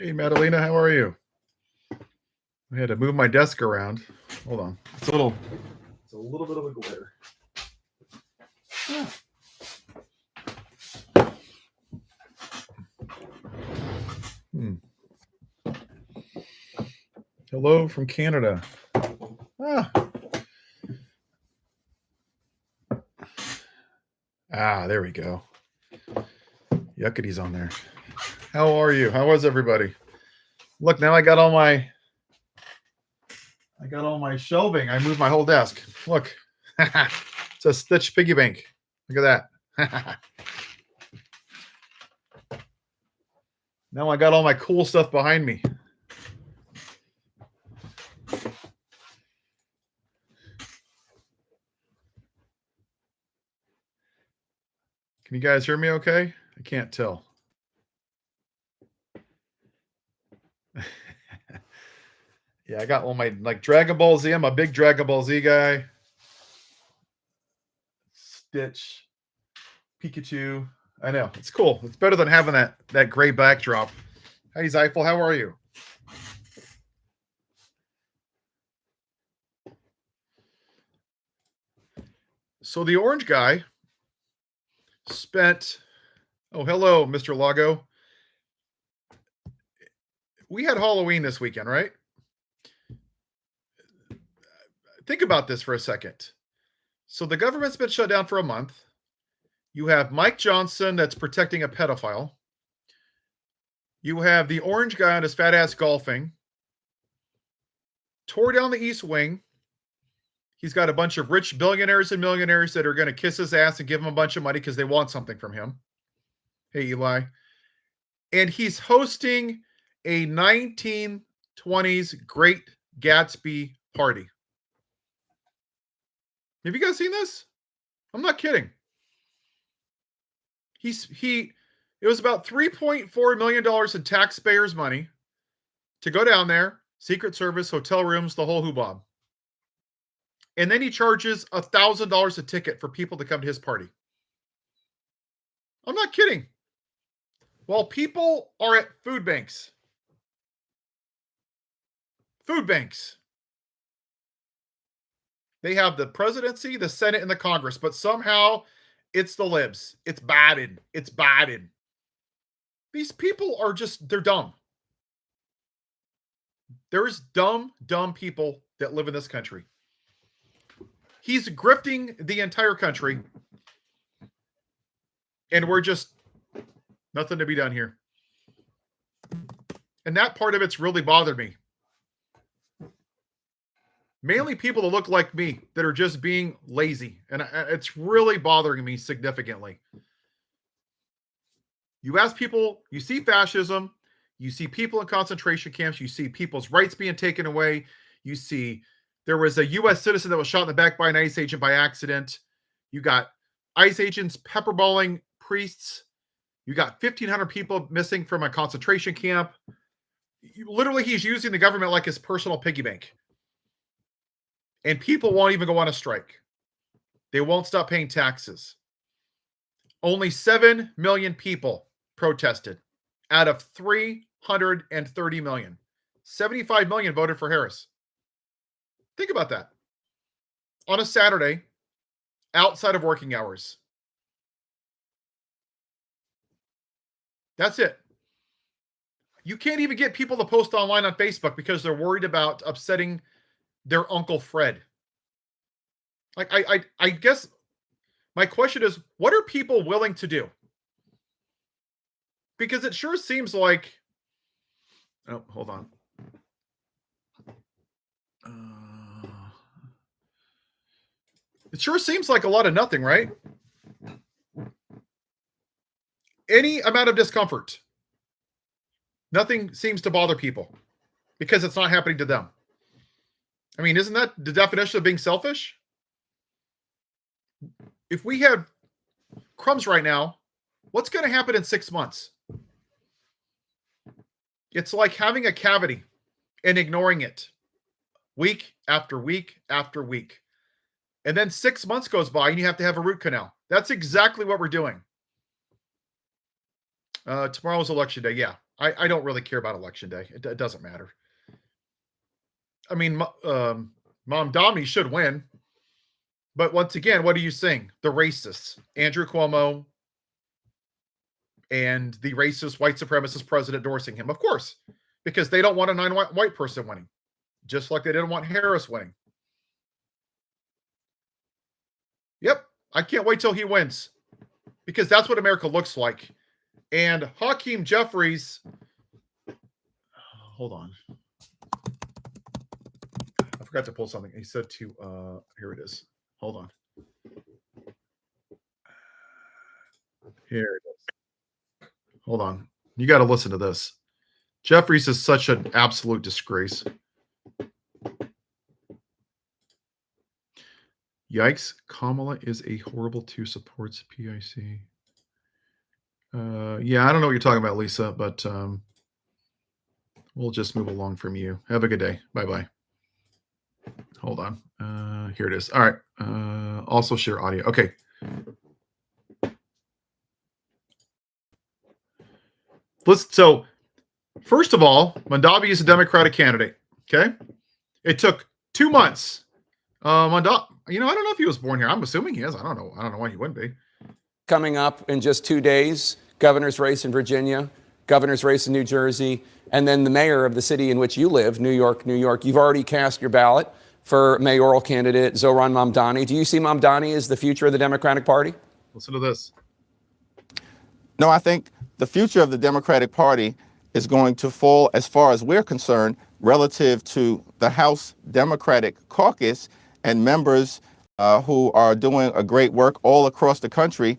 Hey, Madalena, how are you? I had to move my desk around. Hold on. It's a little bit of a glare. Hmm. Hello from Canada. There we go. Yuckity's on there. How are you? How was everybody? Look, now I got all my shelving. I moved my whole desk. Look. It's a Stitch piggy bank. Look at that. Now I got all my cool stuff behind me. Can you guys hear me okay? I can't tell. Yeah, I got all my Dragon Ball Z. I'm a big Dragon Ball Z guy. Stitch, Pikachu. I know. It's cool. It's better than having that gray backdrop. Hey, Zeifel, how are you? So the orange guy spent... Oh, hello, Mr. Lago. We had Halloween this weekend, right? Think about this for a second. So the government's been shut down for a month. You have Mike Johnson that's protecting a pedophile. You have the orange guy on his fat ass golfing. Tore down the East Wing. He's got a bunch of rich billionaires and millionaires that are going to kiss his ass and give him a bunch of money because they want something from him. Hey, Eli. And he's hosting a 1920s Great Gatsby party. Have you guys seen this? I'm not kidding. It was about $3.4 million in taxpayers' money to go down there, Secret Service, hotel rooms, the whole hoobob. And then he charges $1,000 a ticket for people to come to his party. I'm not kidding. While people are at food banks. They have the presidency, the Senate, and the Congress, but somehow it's the libs. It's Biden. These people are they're dumb. There's dumb people that live in this country. He's grifting the entire country. And we're just nothing to be done here. And that part of it's really bothered me. Mainly people that look like me that are just being lazy. And it's really bothering me significantly. You ask people, you see fascism, you see people in concentration camps, you see people's rights being taken away, you see there was a U.S. citizen that was shot in the back by an ICE agent by accident. You got ICE agents pepperballing priests. You got 1,500 people missing from a concentration camp. Literally, he's using the government like his personal piggy bank. And people won't even go on a strike. They won't stop paying taxes. Only 7 million people protested out of 330 million. 75 million voted for Harris. Think about that. On a Saturday, outside of working hours. That's it. You can't even get people to post online on Facebook because they're worried about upsetting their Uncle Fred. Like, I guess my question is, what are people willing to do? Because it sure seems like... Oh, hold on. It sure seems like a lot of nothing, right? Any amount of discomfort. Nothing seems to bother people because it's not happening to them. I mean, isn't that the definition of being selfish? If we had crumbs right now, what's going to happen in 6 months? It's like having a cavity and ignoring it week after week after week. And then 6 months goes by and you have to have a root canal. That's exactly what we're doing. Tomorrow's election day. Yeah, I don't really care about election day. It doesn't matter. I mean, Mamdani should win. But once again, what are you seeing? The racists, Andrew Cuomo, and the racist white supremacist president endorsing him. Of course, because they don't want a non-white person winning, just like they didn't want Harris winning. Yep, I can't wait till he wins, because that's what America looks like. And Hakeem Jeffries, hold on. I forgot to pull something. He said to, here it is. Hold on. Here it is. Hold on. You got to listen to this. Jeffries is such an absolute disgrace. Yikes. Kamala is a horrible two, supports PIC. Yeah, I don't know what you're talking about, Lisa, but we'll just move along from you. Have a good day. Bye-bye. Hold on. Here it is. All right. Also share audio. Okay. So, first of all, Mondavi is a Democratic candidate. Okay. It took 2 months. Mondavi, I don't know if he was born here. I'm assuming he is. I don't know. I don't know why he wouldn't be. Coming up in just 2 days, governor's race in Virginia, governor's race in New Jersey, and then the mayor of the city in which you live, New York, New York. You've already cast your ballot for mayoral candidate Zohran Mamdani. Do you see Mamdani as the future of the Democratic Party? Listen to this. No, I think the future of the Democratic Party is going to fall, as far as we're concerned, relative to the House Democratic Caucus and members who are doing a great work all across the country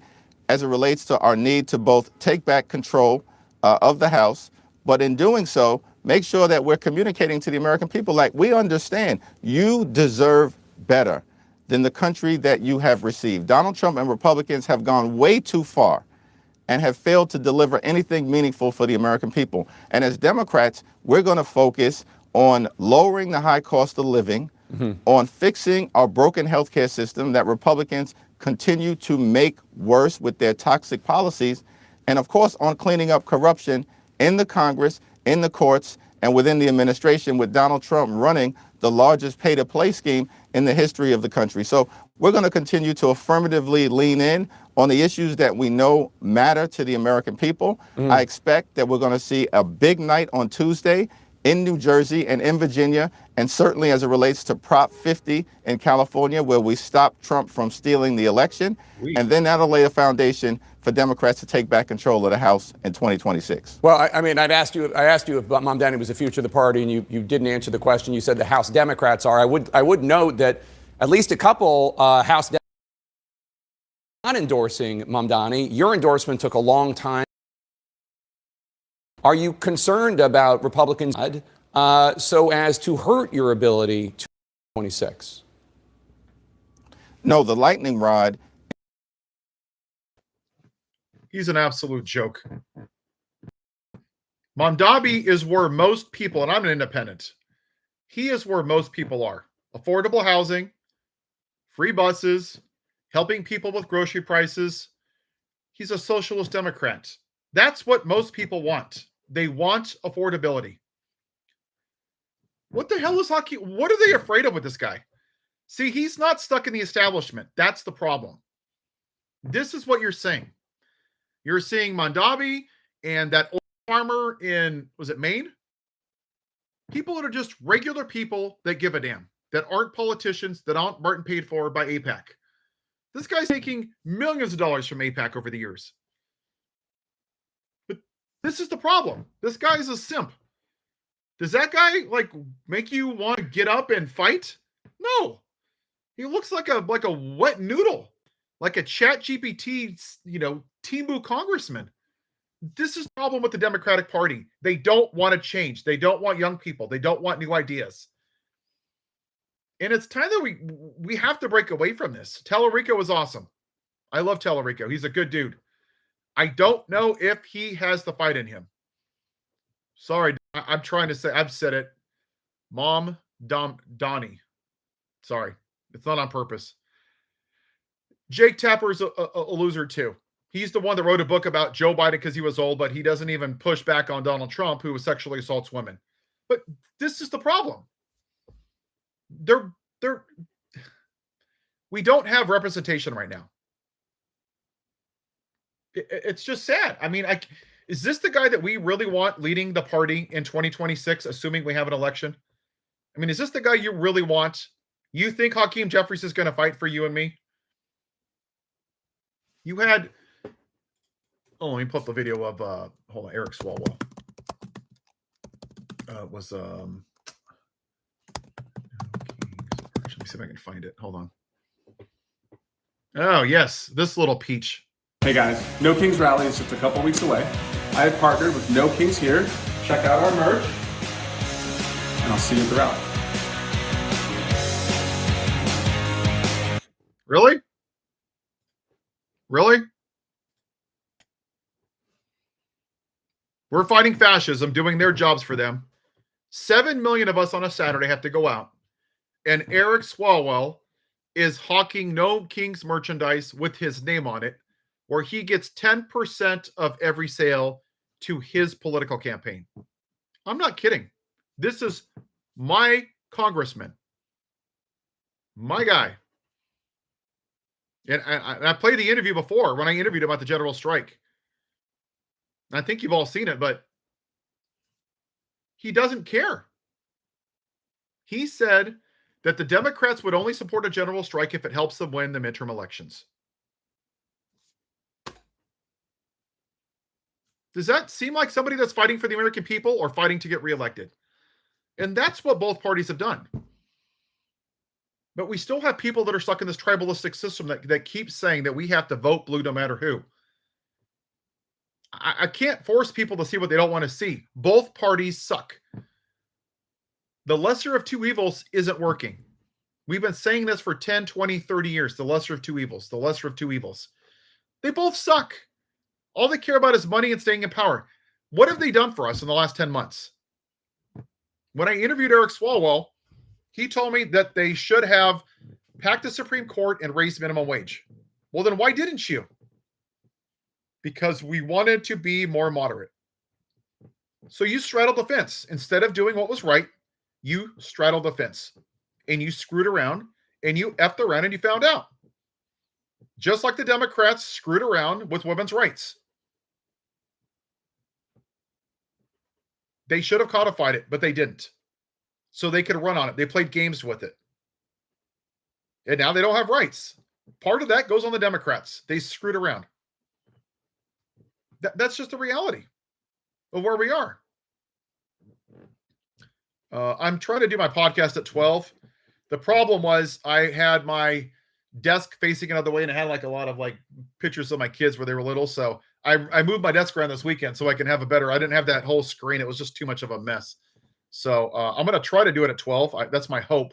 as it relates to our need to both take back control of the House, but in doing so, make sure that we're communicating to the American people like we understand you deserve better than the country that you have received. Donald Trump and Republicans have gone way too far and have failed to deliver anything meaningful for the American people. And as Democrats, we're going to focus on lowering the high cost of living, on fixing our broken healthcare system that Republicans continue to make worse with their toxic policies, and of course on cleaning up corruption in the Congress, in the courts, and within the administration, with Donald Trump running the largest pay-to-play scheme in the history of the country. So we're going to continue to affirmatively lean in on the issues that we know matter to the American people. I expect that we're going to see a big night on Tuesday in New Jersey and in Virginia, and certainly as it relates to Prop 50 in California, where we stop Trump from stealing the election. And then that'll lay a foundation for Democrats to take back control of the House in 2026. Well, I mean, I asked you if Mamdani was the future of the party, and you didn't answer the question. You said the House Democrats are. I would note that at least a couple House Democrats are not endorsing Mamdani. Your endorsement took a long time. Are you concerned about Republicans so as to hurt your ability to 26? No, the lightning rod. He's an absolute joke. Mondavi is where most people, and I'm an independent, he is where most people are. Affordable housing, free buses, helping people with grocery prices. He's a socialist Democrat. That's what most people want. They want affordability. What the hell is hockey? What are they afraid of with this guy? See, he's not stuck in the establishment. That's the problem. This is what you're seeing. You're seeing Mondavi and that old farmer in, was it Maine? People that are just regular people that give a damn, that aren't politicians, that aren't paid for by AIPAC. This guy's making millions of dollars from AIPAC over the years. But this is the problem. This guy is a simp. Does that guy make you want to get up and fight? No. He looks like a wet noodle, like a ChatGPT, Timu congressman. This is the problem with the Democratic Party. They don't want to change. They don't want young people. They don't want new ideas. And it's time that we have to break away from this. Tallarico is awesome. I love Tallarico. He's a good dude. I don't know if he has the fight in him. Sorry, I'm trying to say, I've said it. Donnie. Sorry. It's not on purpose. Jake Tapper's a loser too. He's the one that wrote a book about Joe Biden because he was old, but he doesn't even push back on Donald Trump, who sexually assaults women. But this is the problem. We don't have representation right now. It's just sad. I mean, is this the guy that we really want leading the party in 2026, assuming we have an election? I mean, is this the guy you really want? You think Hakeem Jeffries is going to fight for you and me? You had, let me put the video of, hold on, Eric Swalwell. Let me see if I can find it. Hold on. Oh, yes, this little peach. Hey guys, No Kings Rally is just a couple weeks away. I have partnered with No Kings here. Check out our merch, and I'll see you at the rally. Really? Really? We're fighting fascism, doing their jobs for them. 7 million of us on a Saturday have to go out. And Eric Swalwell is hawking No Kings merchandise with his name on it, where he gets 10% of every sale to his political campaign. I'm not kidding. This is my congressman, my guy. And I played the interview before when I interviewed him about the general strike. I think you've all seen it, but he doesn't care. He said that the Democrats would only support a general strike if it helps them win the midterm elections. Does that seem like somebody that's fighting for the American people or fighting to get reelected? And that's what both parties have done. But we still have people that are stuck in this tribalistic system that keeps saying that we have to vote blue no matter who. I can't force people to see what they don't want to see. Both parties suck. The lesser of two evils isn't working. We've been saying this for 10, 20, 30 years. The lesser of two evils. The lesser of two evils. They both suck. All they care about is money and staying in power. What have they done for us in the last 10 months? When I interviewed Eric Swalwell, he told me that they should have packed the Supreme Court and raised minimum wage. Well, then why didn't you? Because we wanted to be more moderate. So you straddled the fence. Instead of doing what was right, you straddled the fence. And you screwed around, and you effed around, and you found out. Just like the Democrats screwed around with women's rights. They should have codified it, but they didn't. So they could run on it. They played games with it. And now they don't have rights. Part of that goes on the Democrats. They screwed around. That's just the reality of where we are. I'm trying to do my podcast at 12. The problem was I had my desk facing another way, and I had like a lot of like pictures of my kids where they were little. So I moved my desk around this weekend so I can have a better, I didn't have that whole screen. It was just too much of a mess. So I'm going to try to do it at 12. That's my hope.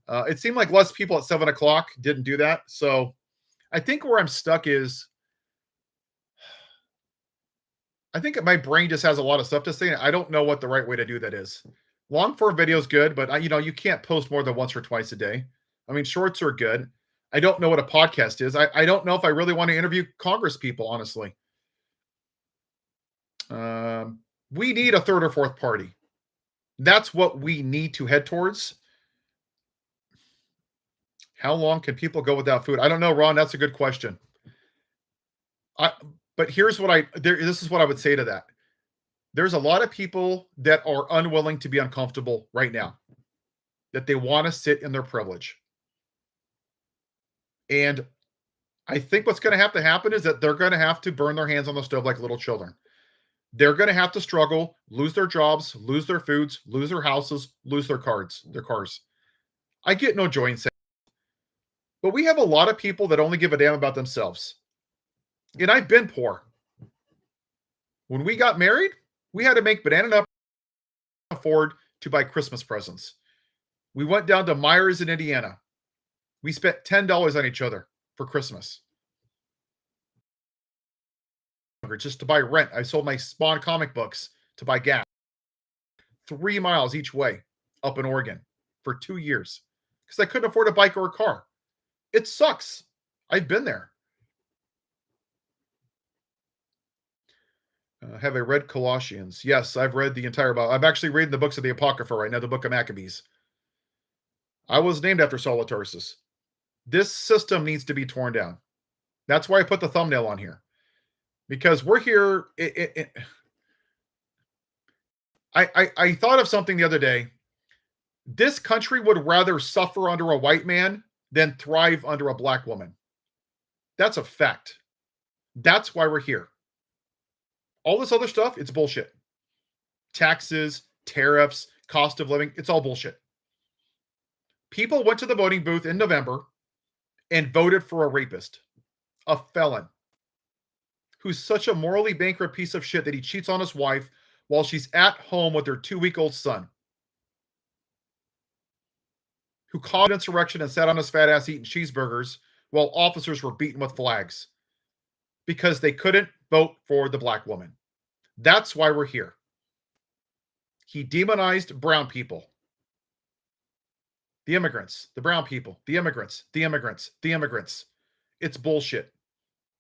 It seemed like less people at 7 o'clock didn't do that. So I think where I'm stuck is, I think my brain just has a lot of stuff to say. I don't know what the right way to do that is. Long form video is good, but you can't post more than once or twice a day. I mean, shorts are good. I don't know what a podcast is. I don't know if I really want to interview Congress people, honestly. We need a third or fourth party. That's what we need to head towards. How long can people go without food? I don't know, Ron. That's a good question. But here's what this is what I would say to that. There's a lot of people that are unwilling to be uncomfortable right now, that they want to sit in their privilege. And I think what's going to have to happen is that they're going to have to burn their hands on the stove like little children. They're going to have to struggle, lose their jobs, lose their foods, lose their houses, lose their cars. I get no joy in saying it. But we have a lot of people that only give a damn about themselves. And I've been poor. When we got married, we had to make banana nuts to afford to buy Christmas presents. We went down to Myers in Indiana. We spent $10 on each other for Christmas. Just to buy rent. I sold my Spawn comic books to buy gas. 3 miles each way up in Oregon for 2 years because I couldn't afford a bike or a car. It sucks. I've been there. Have I read Colossians? Yes, I've read the entire Bible. I'm actually reading the books of the Apocrypha right now, the book of Maccabees. I was named after Saul of Tarsus. This system needs to be torn down. That's why I put the thumbnail on here. Because we're here. I thought of something the other day. This country would rather suffer under a white man than thrive under a black woman. That's a fact. That's why we're here. All this other stuff, it's bullshit. Taxes, tariffs, cost of living, it's all bullshit. People went to the voting booth in November and voted for a rapist, a felon, who's such a morally bankrupt piece of shit that he cheats on his wife while she's at home with her 2-week-old son, who caused insurrection and sat on his fat ass eating cheeseburgers while officers were beaten with flags because they couldn't vote for the black woman. That's why we're here. He demonized brown people. The immigrants, the brown people, the immigrants, the immigrants, the immigrants. It's bullshit.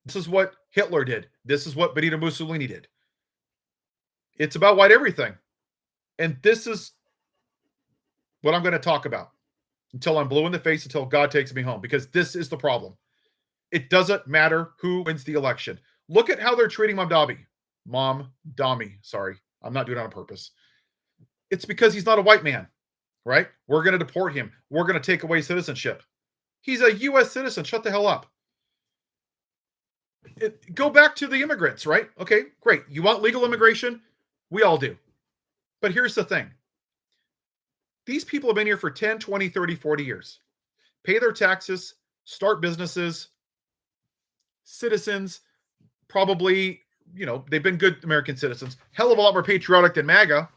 This is what Hitler did. This is what Benito Mussolini did. It's about white everything. And this is what I'm going to talk about until I'm blue in the face, until God takes me home, because this is the problem. It doesn't matter who wins the election. Look at how they're treating Mom Dami. Sorry, I'm not doing it on purpose. It's because he's not a white man, right? We're going to deport him. We're going to take away citizenship. He's a U.S. citizen. Shut the hell up. Go back to the immigrants, right? Okay, great. You want legal immigration? We all do. But here's the thing. These people have been here for 10, 20, 30, 40 years. Pay their taxes, start businesses, citizens, probably, they've been good American citizens. Hell of a lot more patriotic than MAGA.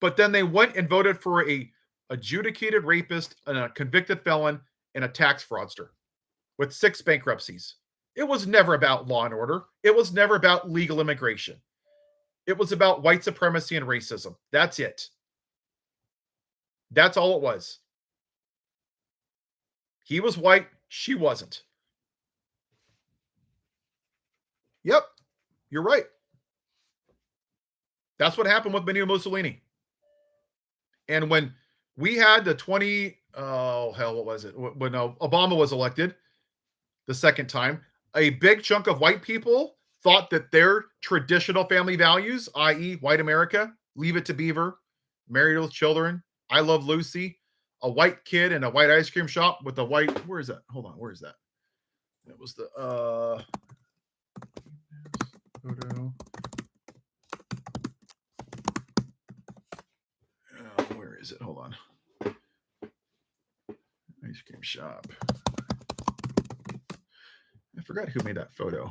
But then they went and voted for a adjudicated rapist, and a convicted felon, and a tax fraudster with 6 bankruptcies. It was never about law and order. It was never about legal immigration. It was about white supremacy and racism. That's it. That's all it was. He was white. She wasn't. Yep, you're right. That's what happened with Benito Mussolini. And when we had the what was it? When Obama was elected the second time, a big chunk of white people thought that their traditional family values, i.e. white America, leave it to Beaver, married with children, I Love Lucy, a white kid in a white ice cream shop with a white, where is that? Hold on, where is that? It was the photo. Where is it? Hold on. Ice cream shop. I forgot who made that photo.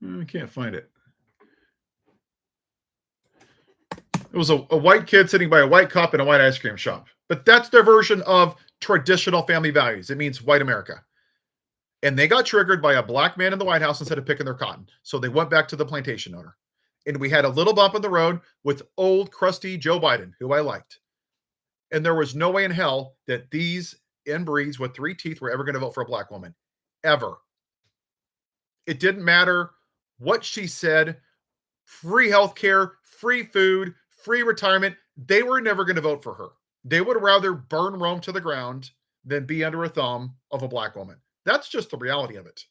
I can't find it. It was a white kid sitting by a white cop in a white ice cream shop. But that's their version of traditional family values. It means white America. And they got triggered by a black man in the White House instead of picking their cotton. So they went back to the plantation owner. And we had a little bump in the road with old, crusty Joe Biden, who I liked. And there was no way in hell that these inbreeds with 3 teeth were ever going to vote for a black woman. Ever. It didn't matter what she said. Free healthcare, free food, free retirement. They were never going to vote for her. They would rather burn Rome to the ground than be under a thumb of a black woman. That's just the reality of it.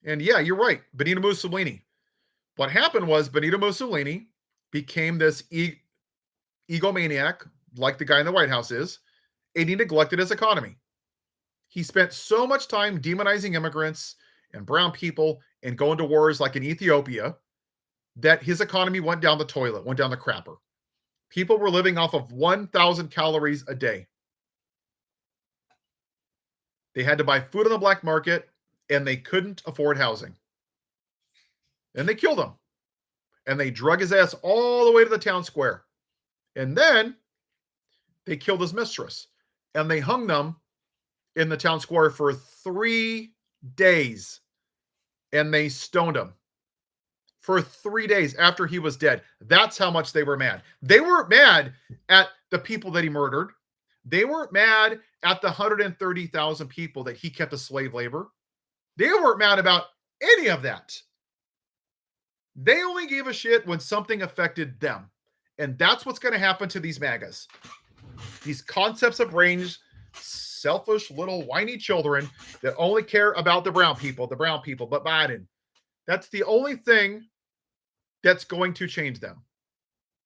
And yeah, you're right. Benito Mussolini. What happened was Benito Mussolini became this egomaniac, like the guy in the White House is, and he neglected his economy. He spent so much time demonizing immigrants and brown people and going to wars like in Ethiopia that his economy went down the toilet, went down the crapper. People were living off of 1,000 calories a day. They had to buy food on the black market, and they couldn't afford housing. And they killed him. And they drug his ass all the way to the town square. And then they killed his mistress. And they hung them in the town square for 3 days. And they stoned him for 3 days after he was dead. That's how much they were mad. They weren't mad at the people that he murdered. They weren't mad at the 130,000 people that he kept as slave labor. They weren't mad about any of that. They only gave a shit when something affected them. And that's what's going to happen to these MAGAs. These concepts of range, selfish little whiny children that only care about the brown people, but Biden. That's the only thing that's going to change them,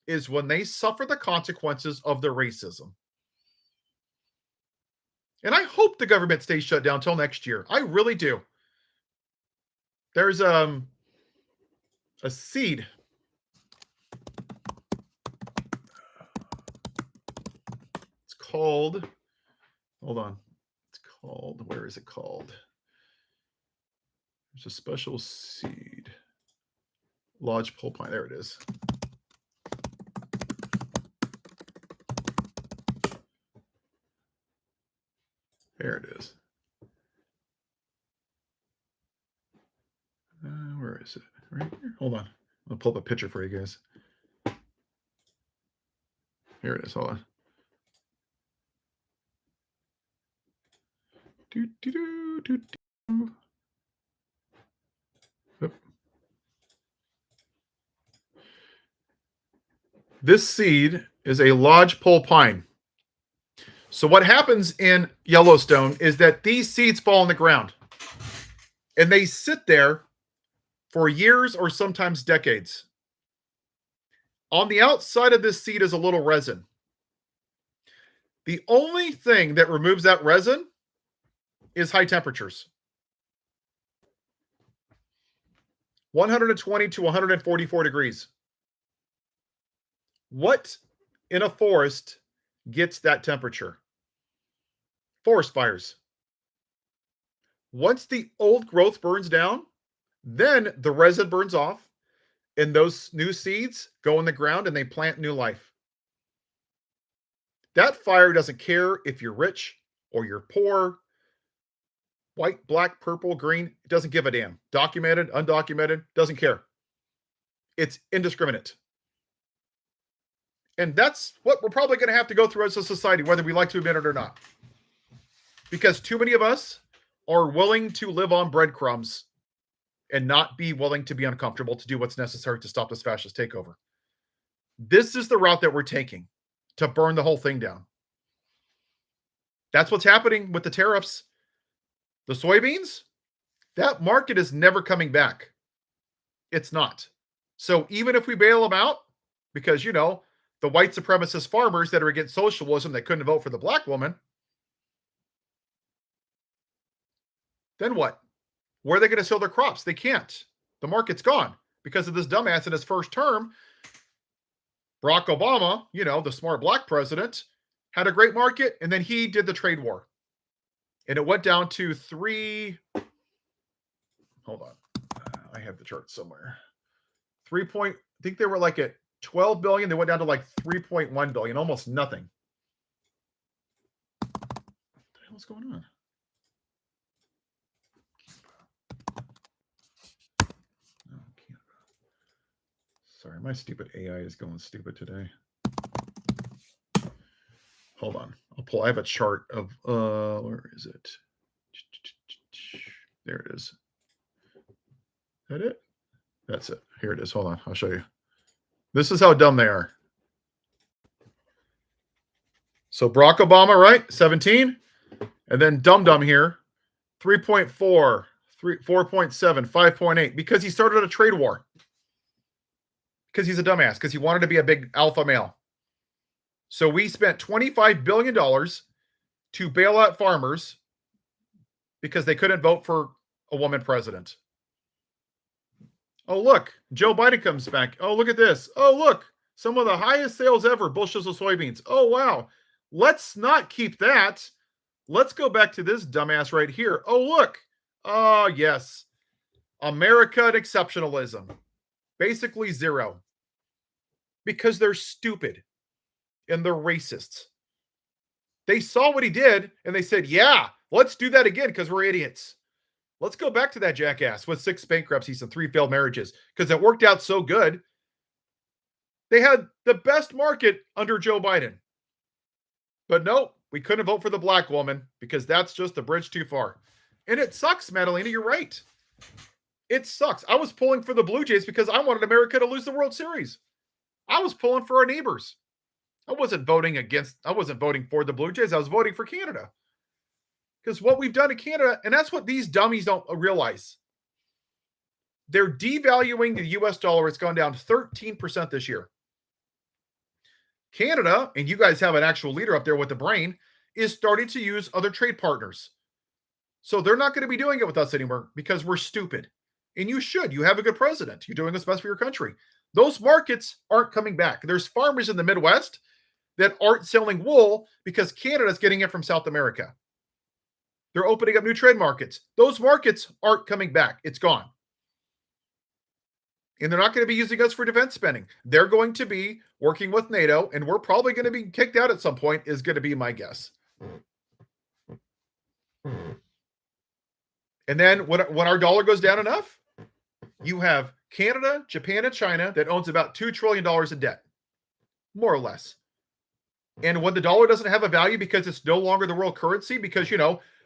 is when they suffer the consequences of their racism. And I hope the government stays shut down till next year. I really do. There's a seed. It's called, hold on. It's called, where is it called? There's a special seed. Lodgepole pine. There it is. There it is. Where is it? Right here. Hold on. I'll pull up a picture for you guys. Here it is. Hold on. Oop. This seed is a lodgepole pine. So what happens in Yellowstone is that these seeds fall on the ground and they sit there for years or sometimes decades. On the outside of this seed is a little resin. The only thing that removes that resin is high temperatures. 120 to 144 degrees. What in a forest gets that temperature? Forest fires. Once the old growth burns down, then the resin burns off and those new seeds go in the ground and they plant new life. That fire doesn't care if you're rich or you're poor, white, black, purple, green. It doesn't give a damn. Documented, undocumented, doesn't care. It's indiscriminate. And that's what we're probably going to have to go through as a society, whether we like to admit it or not. Because too many of us are willing to live on breadcrumbs and not be willing to be uncomfortable to do what's necessary to stop this fascist takeover. This is the route that we're taking to burn the whole thing down. That's what's happening with the tariffs. The soybeans, that market is never coming back. It's not. So even if we bail them out, because, you know, the white supremacist farmers that are against socialism that couldn't vote for the black woman, then what? Where are they going to sell their crops? They can't. The market's gone because of this dumbass in his first term. Barack Obama, you know, the smart black president, had a great market, and then he did the trade war. And it went down to hold on. I have the chart somewhere. I think they were like at 12 billion. They went down to like 3.1 billion, almost nothing. What the hell is going on? Sorry, my stupid AI is going stupid today. Hold on. I have a chart of, where is it? There it is. Is that it? That's it. Here it is. Hold on. I'll show you. This is how dumb they are. So Barack Obama, right? 17. And then Dum here, 3.4, 4.7, 5.8, because he started a trade war. Because he's a dumbass, because he wanted to be a big alpha male. So we spent $25 billion to bail out farmers because they couldn't vote for a woman president. Oh, look, Joe Biden comes back. Oh, look at this. Oh, look, some of the highest sales ever, bushels of soybeans. Oh, wow. Let's not keep that. Let's go back to this dumbass right here. Oh, look. Oh, yes. America and exceptionalism. Basically zero. Because they're stupid and they're racists. They saw what he did and they said, yeah, let's do that again because we're idiots. Let's go back to that jackass with 6 bankruptcies and 3 failed marriages because it worked out so good. They had the best market under Joe Biden. But no, we couldn't vote for the black woman because that's just a bridge too far. And it sucks, Madalena. You're right. It sucks. I was pulling for the Blue Jays because I wanted America to lose the World Series. I was pulling for our neighbors. I wasn't voting for the Blue Jays. I was voting for Canada. Because what we've done in Canada, and that's what these dummies don't realize. They're devaluing the US dollar. It's gone down 13% this year. Canada, and you guys have an actual leader up there with the brain, is starting to use other trade partners. So they're not going to be doing it with us anymore because we're stupid. And you should. You have a good president. You're doing what's best for your country. Those markets aren't coming back. There's farmers in the Midwest that aren't selling wool because Canada's getting it from South America. They're opening up new trade markets. Those markets aren't coming back. It's gone. And they're not going to be using us for defense spending. They're going to be working with NATO, and we're probably going to be kicked out at some point, is going to be my guess. And then when our dollar goes down enough, you have Canada, Japan, and China that owns about $2 trillion in debt, more or less. And when the dollar doesn't have a value because it's no longer the world currency, because,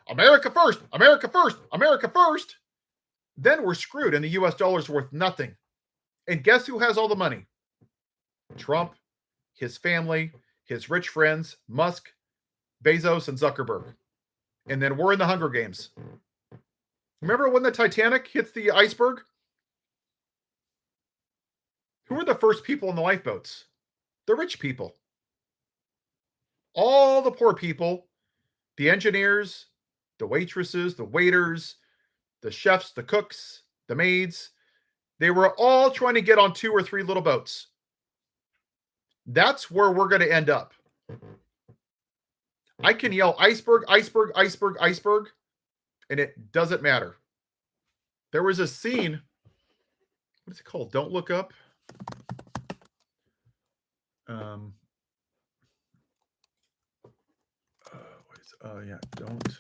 America first, America first, America first, then we're screwed and the US dollar is worth nothing. And guess who has all the money? Trump, his family, his rich friends, Musk, Bezos, and Zuckerberg. And then we're in the Hunger Games. Remember when the Titanic hits the iceberg? Who were the first people in the lifeboats? The rich people. All the poor people, the engineers, the waitresses, the waiters, the chefs, the cooks, the maids, they were all trying to get on 2 or 3 little boats. That's where we're going to end up. I can yell iceberg, iceberg, iceberg, iceberg, and it doesn't matter. There was a scene, what is it called? Don't Look Up. Yeah, don't.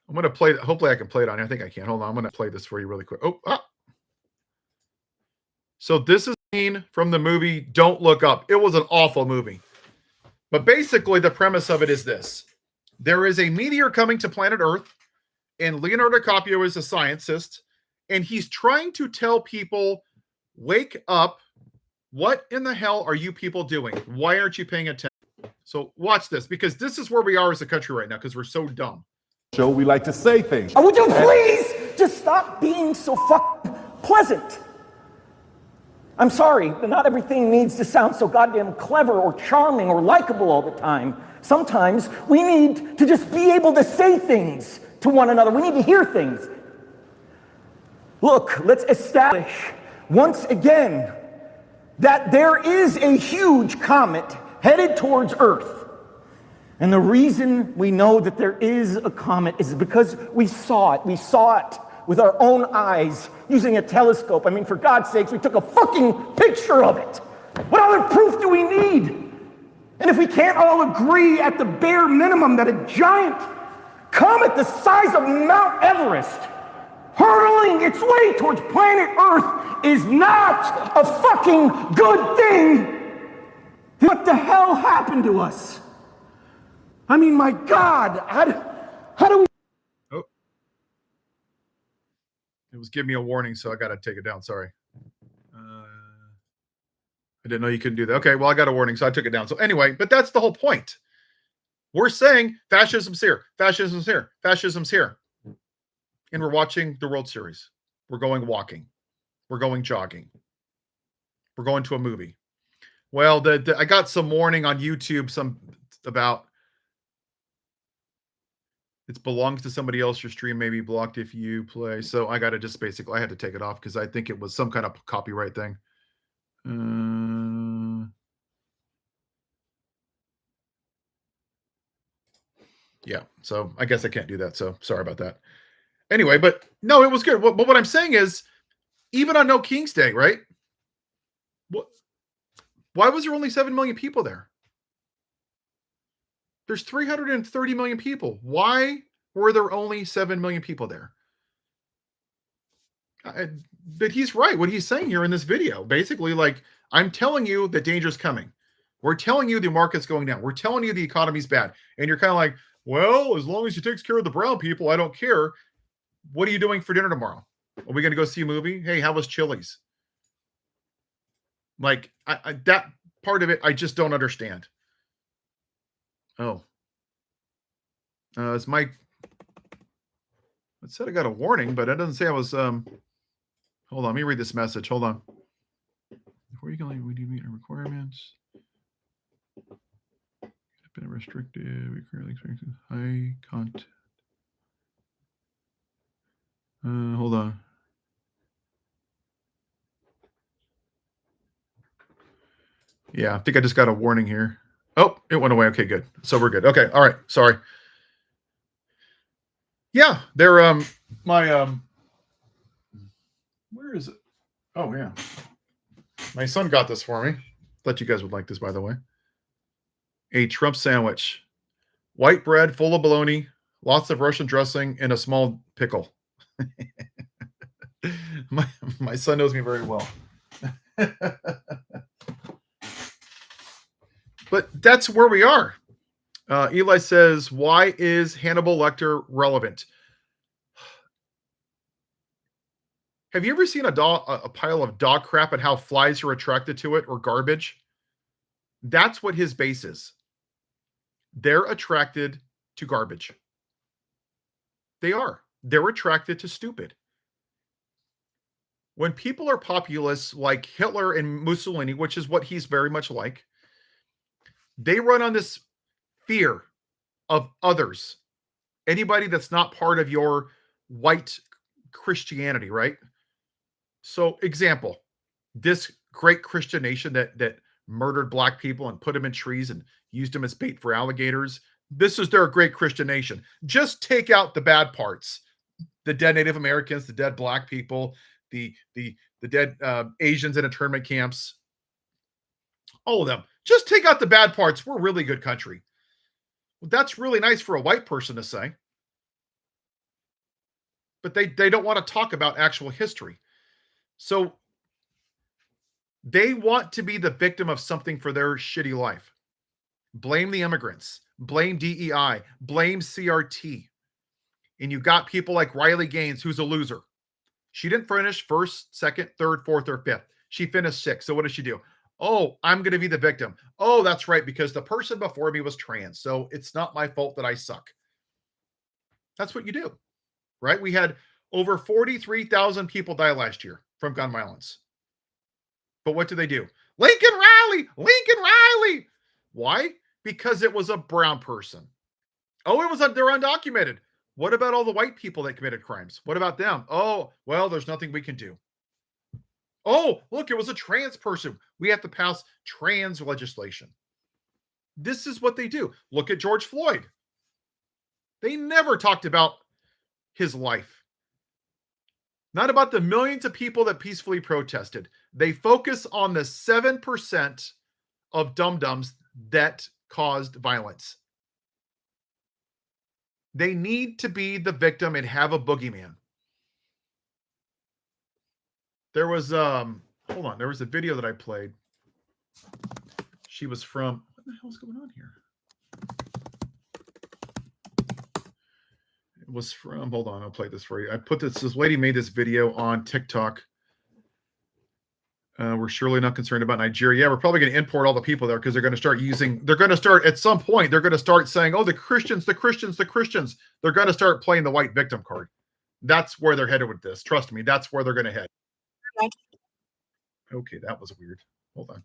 I'm going to play it. Hopefully I can play it on here. I think I can. Hold on. I'm going to play this for you really quick. So this is a scene from the movie Don't Look Up. It was an awful movie. But basically the premise of it is this. There is a meteor coming to planet Earth, and Leonardo DiCaprio is a scientist, and he's trying to tell people, wake up. What in the hell are you people doing? Why aren't you paying attention? So watch this, because this is where we are as a country right now, because we're so dumb. We like to say things. Would you please just stop being so pleasant? I'm sorry, but not everything needs to sound so goddamn clever or charming or likable all the time. Sometimes we need to just be able to say things to one another. We need to hear things. Look, let's establish once again that there is a huge comet headed towards Earth. And the reason we know that there is a comet is because we saw it. We saw it with our own eyes using a telescope. I mean, for God's sakes, we took a fucking picture of it. What other proof do we need? And if we can't all agree at the bare minimum that a giant comet the size of Mount Everest hurtling its way towards planet Earth is not a fucking good thing, what the hell happened to us? I mean, my God, how do we... Oh. It was giving me a warning, so I got to take it down. Sorry. I didn't know you couldn't do that. Okay, well, I got a warning, so I took it down. So anyway, but that's the whole point. We're saying fascism's here, fascism's here, fascism's here. And we're watching the World Series. We're going walking. We're going jogging. We're going to a movie. Well, I got some warning on YouTube, about it belongs to somebody else. Your stream may be blocked if you play. So I got to just basically, I had to take it off because I think it was some kind of copyright thing. Yeah, so I guess I can't do that. So sorry about that. Anyway, but no, it was good. But what I'm saying is, even on No King's Day, right? Why was there only 7 million people there? There's 330 million people. Why were there only 7 million people there? But he's right. What he's saying here in this video, basically, like, I'm telling you the danger's coming. We're telling you the market's going down. We're telling you the economy's bad. And you're kind of like, well, as long as he takes care of the brown people, I don't care. What are you doing for dinner tomorrow? Are we going to go see a movie? Hey, how was Chili's? Like, that part of it, I just don't understand. Oh. It's Mike. It said I got a warning, but it doesn't say I was, hold on, let me read this message. Hold on. Before you can leave, we do meet our requirements. Been restricted. We currently experience high content. Hold on. Yeah, I think I just got a warning here. Oh, it went away. Okay, good. So we're good. Okay, all right. Sorry. Yeah, they're where is it? Oh yeah, my son got this for me. Thought you guys would like this, by the way. A Trump sandwich, white bread full of bologna, lots of Russian dressing, and a small pickle. my son knows me very well. But that's where we are. Eli says, why is Hannibal Lecter relevant? Have you ever seen a pile of dog crap and how flies are attracted to it, or garbage? That's what his base is. They're attracted to garbage. They are. They're attracted to stupid. When people are populists like Hitler and Mussolini, which is what he's very much like, they run on this fear of others. Anybody that's not part of your white Christianity, right? So, example, this great Christian nation that murdered black people and put them in trees and used them as bait for alligators. This is their great Christian nation. Just take out the bad parts. The dead Native Americans, the dead black people, the dead Asians in internment camps. All of them. Just take out the bad parts. We're a really good country. Well, that's really nice for a white person to say. But they don't want to talk about actual history. So they want to be the victim of something for their shitty life. Blame the immigrants. Blame DEI. Blame CRT. And you got people like Riley Gaines, who's a loser. She didn't finish first, second, third, fourth, or fifth. She finished sixth. So what does she do? Oh, I'm going to be the victim. Oh, that's right, because the person before me was trans. So it's not my fault that I suck. That's what you do, right? We had over 43,000 people die last year from gun violence. But what do they do? Lincoln Riley! Lincoln Riley! Why? Because it was a brown person. Oh, they're undocumented. What about all the white people that committed crimes? What about them? Oh, well, there's nothing we can do. Oh, look, it was a trans person. We have to pass trans legislation. This is what they do. Look at George Floyd. They never talked about his life. Not about the millions of people that peacefully protested. They focus on the 7% of dum-dums that caused violence. They need to be the victim and have a boogeyman. There was hold on, there was a video that I played. She was from, what the hell is going on here? It was from, hold on, I'll play this for you. I put this lady made this video on TikTok. We're surely not concerned about Nigeria. Yeah, we're probably going to import all the people there because they're going to start at some point, they're going to start saying, oh, the Christians. They're going to start playing the white victim card. That's where they're headed with this. Trust me, that's where they're going to head. Okay, that was weird. Hold on.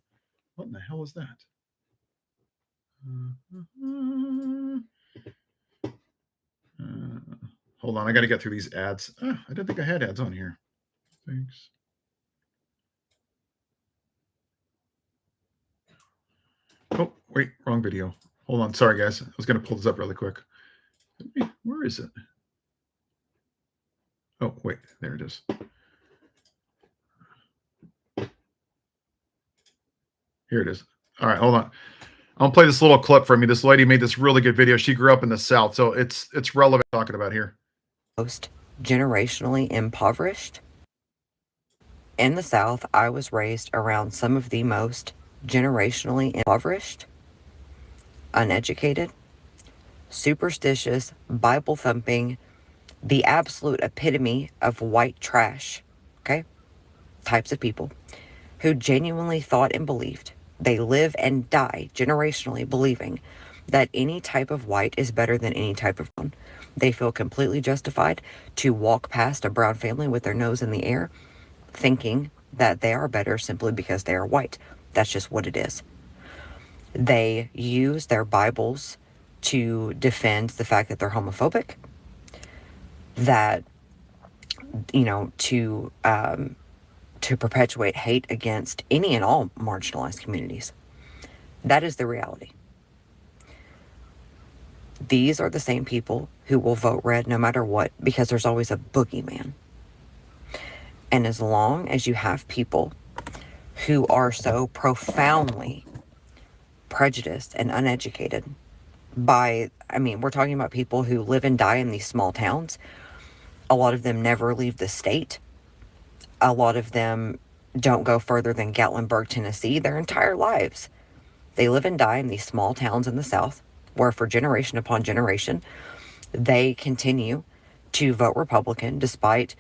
What in the hell is that? Hold on, I got to get through these ads. I didn't think I had ads on here. Thanks. Oh, wait, wrong video. Hold on. Sorry, guys. I was going to pull this up really quick. Where is it? Oh, wait, there it is. Here it is. All right, hold on. I'll play this little clip from me. This lady made this really good video. She grew up in the South, so it's relevant talking about here. Most generationally impoverished. In the South, I was raised around some of the most generationally impoverished, uneducated, superstitious, Bible thumping, the absolute epitome of white trash, okay, types of people who genuinely thought and believed. They live and die generationally believing that any type of white is better than any type of brown. They feel completely justified to walk past a brown family with their nose in the air, thinking that they are better simply because they are white. That's just what it is. They use their Bibles to defend the fact that they're homophobic, that, to perpetuate hate against any and all marginalized communities. That is the reality. These are the same people who will vote red no matter what, because there's always a boogeyman. And as long as you have people who are so profoundly prejudiced and uneducated we're talking about people who live and die in these small towns. A lot of them never leave the state. A lot of them don't go further than Gatlinburg, Tennessee, their entire lives. They live and die in these small towns in the South, where for generation upon generation, they continue to vote Republican despite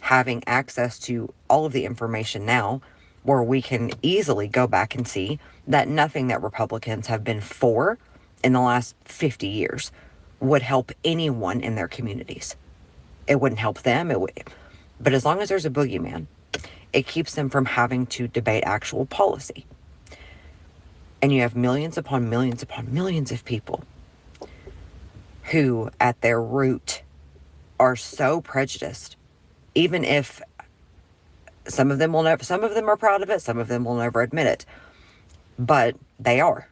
having access to all of the information now, where we can easily go back and see that nothing that Republicans have been for in the last 50 years would help anyone in their communities. It wouldn't help them. But as long as there's a boogeyman, it keeps them from having to debate actual policy. And you have millions upon millions upon millions of people who, at their root, are so prejudiced, even if some of them are proud of it, some of them will never admit it, but they are.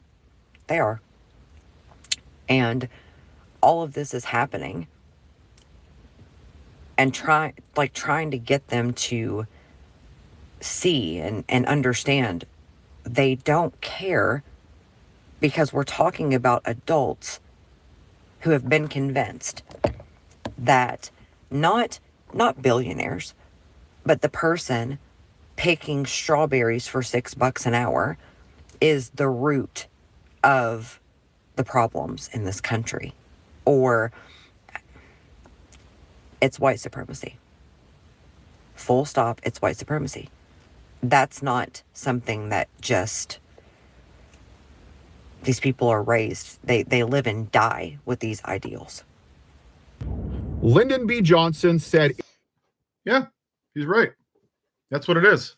And all of this is happening, and trying to get them to see and understand they don't care, because we're talking about adults who have been convinced that not billionaires, but the person picking strawberries for $6 an hour is the root of the problems in this country, or it's white supremacy. Full stop, it's white supremacy. That's not something that just these people are raised. They live and die with these ideals. Lyndon B. Johnson said, yeah, he's right. That's what it is.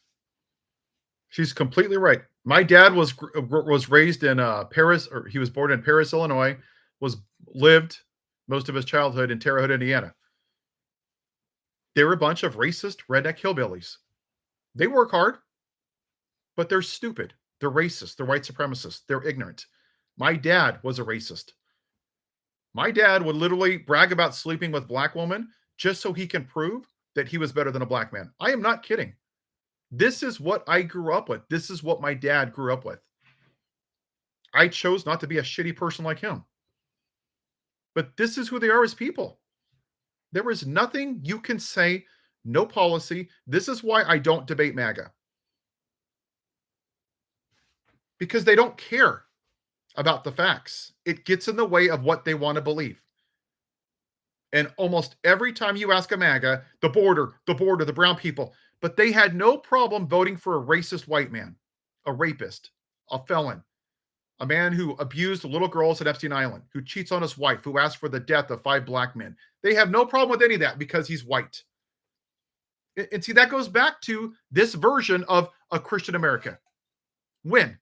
She's completely right. My dad was raised in Paris, or he was born in Paris, Illinois, lived most of his childhood in Terre Haute, Indiana. They were a bunch of racist redneck hillbillies. They work hard, but they're stupid. They're racist. They're white supremacists. They're ignorant. My dad was a racist. My dad would literally brag about sleeping with black women just so he can prove that he was better than a black man. I am not kidding. This is what I grew up with. This is what my dad grew up with. I chose not to be a shitty person like him. But this is who they are as people. There is nothing you can say, no policy. This is why I don't debate MAGA. Because they don't care about the facts. It gets in the way of what they want to believe. And almost every time you ask a MAGA, the border, the brown people, but they had no problem voting for a racist white man, a rapist, a felon, a man who abused little girls at Epstein Island, who cheats on his wife, who asked for the death of 5 black men. They have no problem with any of that because he's white. And see, that goes back to this version of a Christian America. When?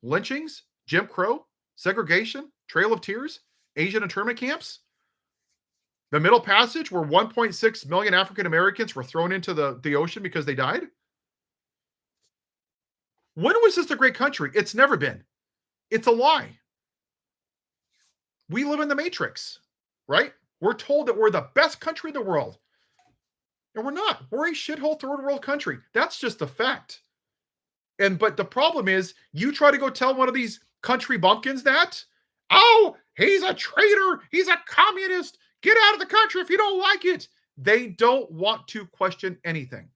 Lynchings, Jim Crow, segregation, Trail of Tears, Asian internment camps, the Middle Passage, where 1.6 million African Americans were thrown into the ocean because they died. When was this a great country? It's never been. It's a lie. We live in the Matrix, right? We're told that we're the best country in the world. And we're not. We're a shithole third world country. That's just a fact. But the problem is, you try to go tell one of these country bumpkins that, oh, he's a traitor, he's a communist, get out of the country if you don't like it. They don't want to question anything.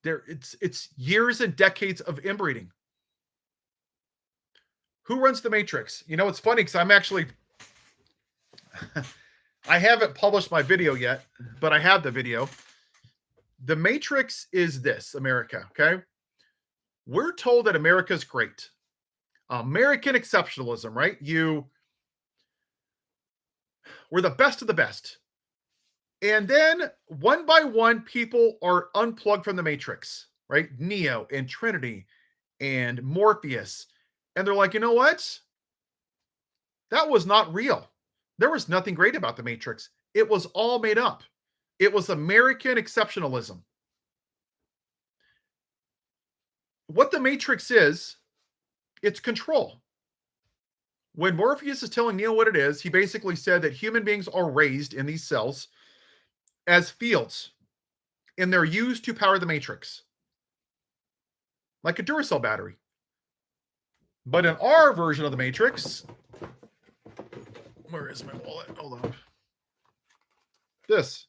It's years and decades of inbreeding. Who runs the Matrix? You know, it's funny because I'm actually I haven't published my video yet, but I have the video. The Matrix is this, America, okay? We're told that America's great. American exceptionalism, right? We're the best of the best. And then one by one, people are unplugged from the Matrix, right? Neo and Trinity and Morpheus. And they're like, you know what? That was not real. There was nothing great about the Matrix. It was all made up. It was American exceptionalism. What the Matrix is, it's control. When Morpheus is telling Neo what it is, he basically said that human beings are raised in these cells as fields, and they're used to power the Matrix, like a Duracell battery. But in our version of the Matrix, where is my wallet? Hold on. This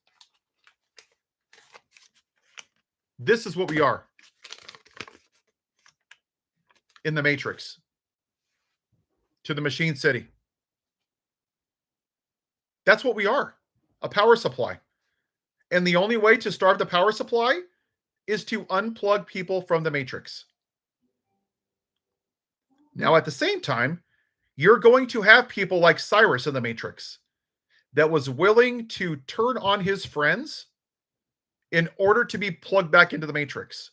is what we are in the Matrix to the machine city. That's what we are, a power supply. And the only way to starve the power supply is to unplug people from the Matrix. Now, at the same time, you're going to have people like Cyrus in the Matrix that was willing to turn on his friends in order to be plugged back into the Matrix.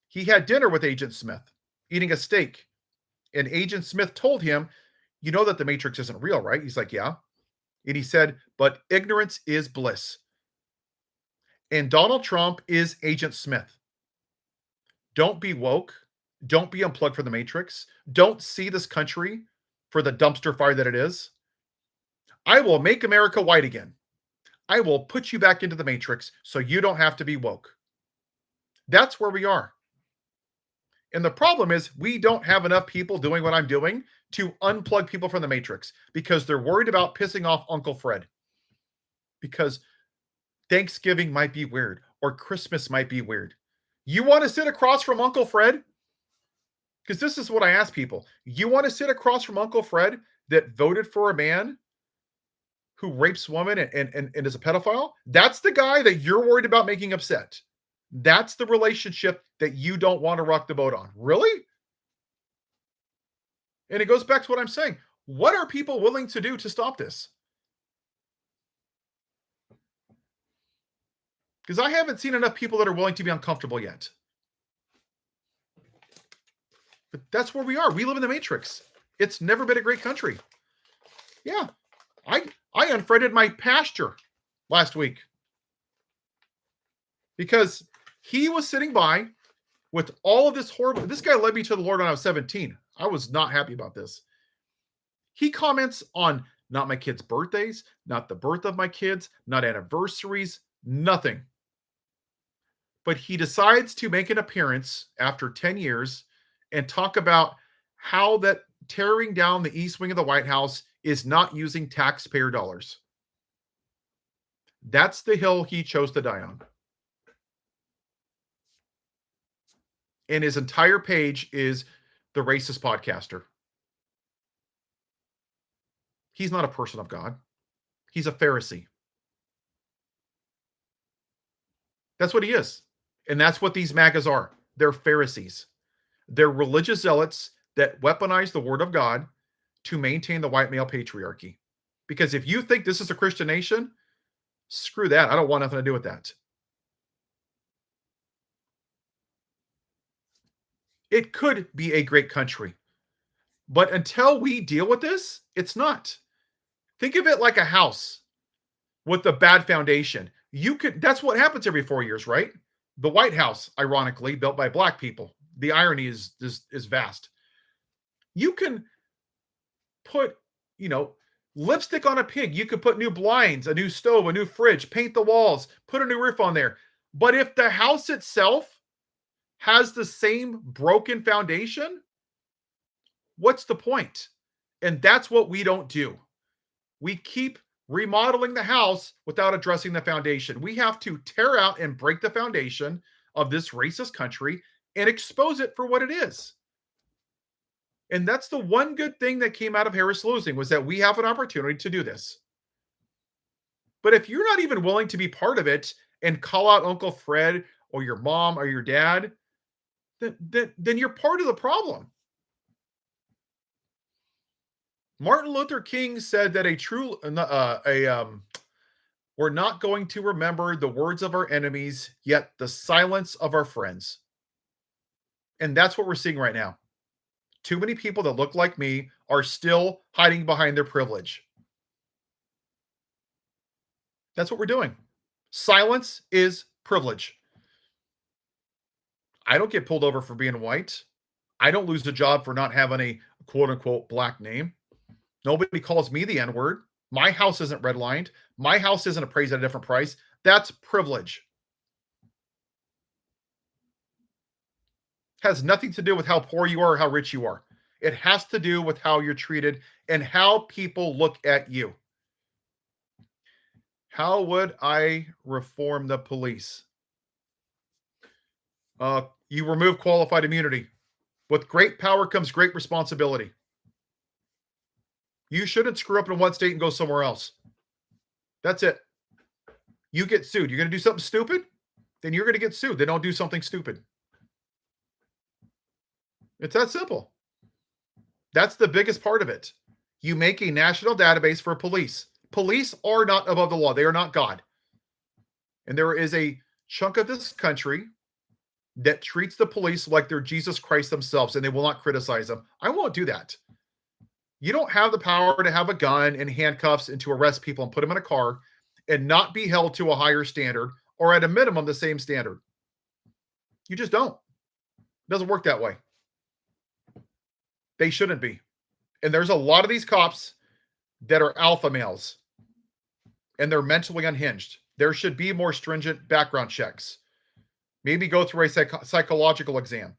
He had dinner with Agent Smith, eating a steak. And Agent Smith told him, you know that the Matrix isn't real, right? He's like, yeah. And he said, but ignorance is bliss. And Donald Trump is Agent Smith. Don't be woke. Don't be unplugged from the Matrix. Don't see this country for the dumpster fire that it is. I will make America white again. I will put you back into the Matrix so you don't have to be woke. That's where we are. And the problem is we don't have enough people doing what I'm doing to unplug people from the Matrix because they're worried about pissing off Uncle Fred. Because Thanksgiving might be weird or Christmas might be weird. You want to sit across from Uncle Fred? Because this is what I ask people. You want to sit across from Uncle Fred that voted for a man who rapes women and is a pedophile? That's the guy that you're worried about making upset. That's the relationship that you don't want to rock the boat on. Really? And it goes back to what I'm saying. What are people willing to do to stop this? Because I haven't seen enough people that are willing to be uncomfortable yet. But that's where we are. We live in the Matrix. It's never been a great country. Yeah. I unfriended my pastor last week because he was sitting by with all of this horrible. This guy led me to the Lord when I was 17. I was not happy about this. He comments on not my kids' birthdays, not the birth of my kids, not anniversaries, nothing. But he decides to make an appearance after 10 years and talk about how that tearing down the east wing of the White House is not using taxpayer dollars. That's the hill he chose to die on. And his entire page is the racist podcaster. He's not a person of God. He's a Pharisee. That's what he is. And that's what these MAGAs are. They're Pharisees. They're religious zealots that weaponize the word of God to maintain the white male patriarchy. Because if you think this is a Christian nation, screw that. I don't want nothing to do with that. It could be a great country. But until we deal with this, it's not. Think of it like a house with a bad foundation. That's what happens every 4 years, right? The White House, ironically, built by black people. The irony is vast. You can put, lipstick on a pig. You could put new blinds, a new stove, a new fridge, paint the walls, put a new roof on there. But if the house itself has the same broken foundation, what's the point? And that's what we don't do. We keep remodeling the house without addressing the foundation. We have to tear out and break the foundation of this racist country and expose it for what it is. And that's the one good thing that came out of Harris losing, was that we have an opportunity to do this. But if you're not even willing to be part of it and call out Uncle Fred or your mom or your dad, then you're part of the problem. Martin Luther King said that we're not going to remember the words of our enemies, yet the silence of our friends. And that's what we're seeing right now. Too many people that look like me are still hiding behind their privilege. That's what we're doing. Silence is privilege. I don't get pulled over for being white. I don't lose a job for not having a quote unquote black name. Nobody calls me the N-word. My house isn't redlined. My house isn't appraised at a different price. That's privilege. Has nothing to do with how poor you are or how rich you are. It has to do with how you're treated and how people look at you. How would I reform the police? You remove qualified immunity. With great power comes great responsibility. You shouldn't screw up in one state and go somewhere else. That's it. You get sued. You're going to do something stupid? Then you're going to get sued. Then don't do something stupid. It's that simple. That's the biggest part of it. You make a national database for police. Police are not above the law. They are not God. And there is a chunk of this country that treats the police like they're Jesus Christ themselves, and they will not criticize them. I won't do that. You don't have the power to have a gun and handcuffs and to arrest people and put them in a car and not be held to a higher standard, or at a minimum the same standard. You just don't. It doesn't work that way. They shouldn't be. And there's a lot of these cops that are alpha males, and they're mentally unhinged. There should be more stringent background checks. Maybe go through a psychological exam.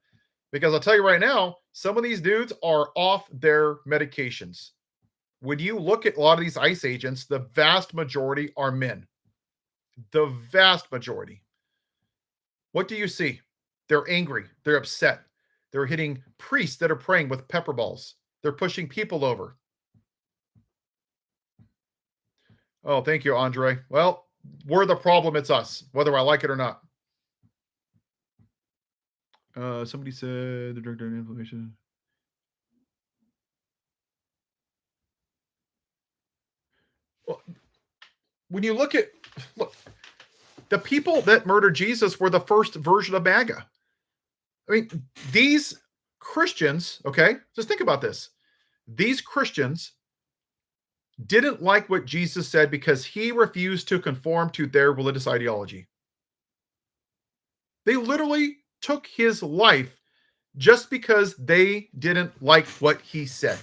Because I'll tell you right now, some of these dudes are off their medications. When you look at a lot of these ICE agents, the vast majority are men. The vast majority. What do you see? They're angry. They're upset. They're hitting priests that are praying with pepper balls. They're pushing people over. Oh, thank you, Andre. Well, we're the problem. It's us, whether I like it or not. Somebody said the drug inflammation. Well, when you look, the people that murdered Jesus were the first version of MAGA. I mean, these Christians, okay, just think about this. These Christians didn't like what Jesus said because he refused to conform to their religious ideology. They literally took his life just because they didn't like what he said.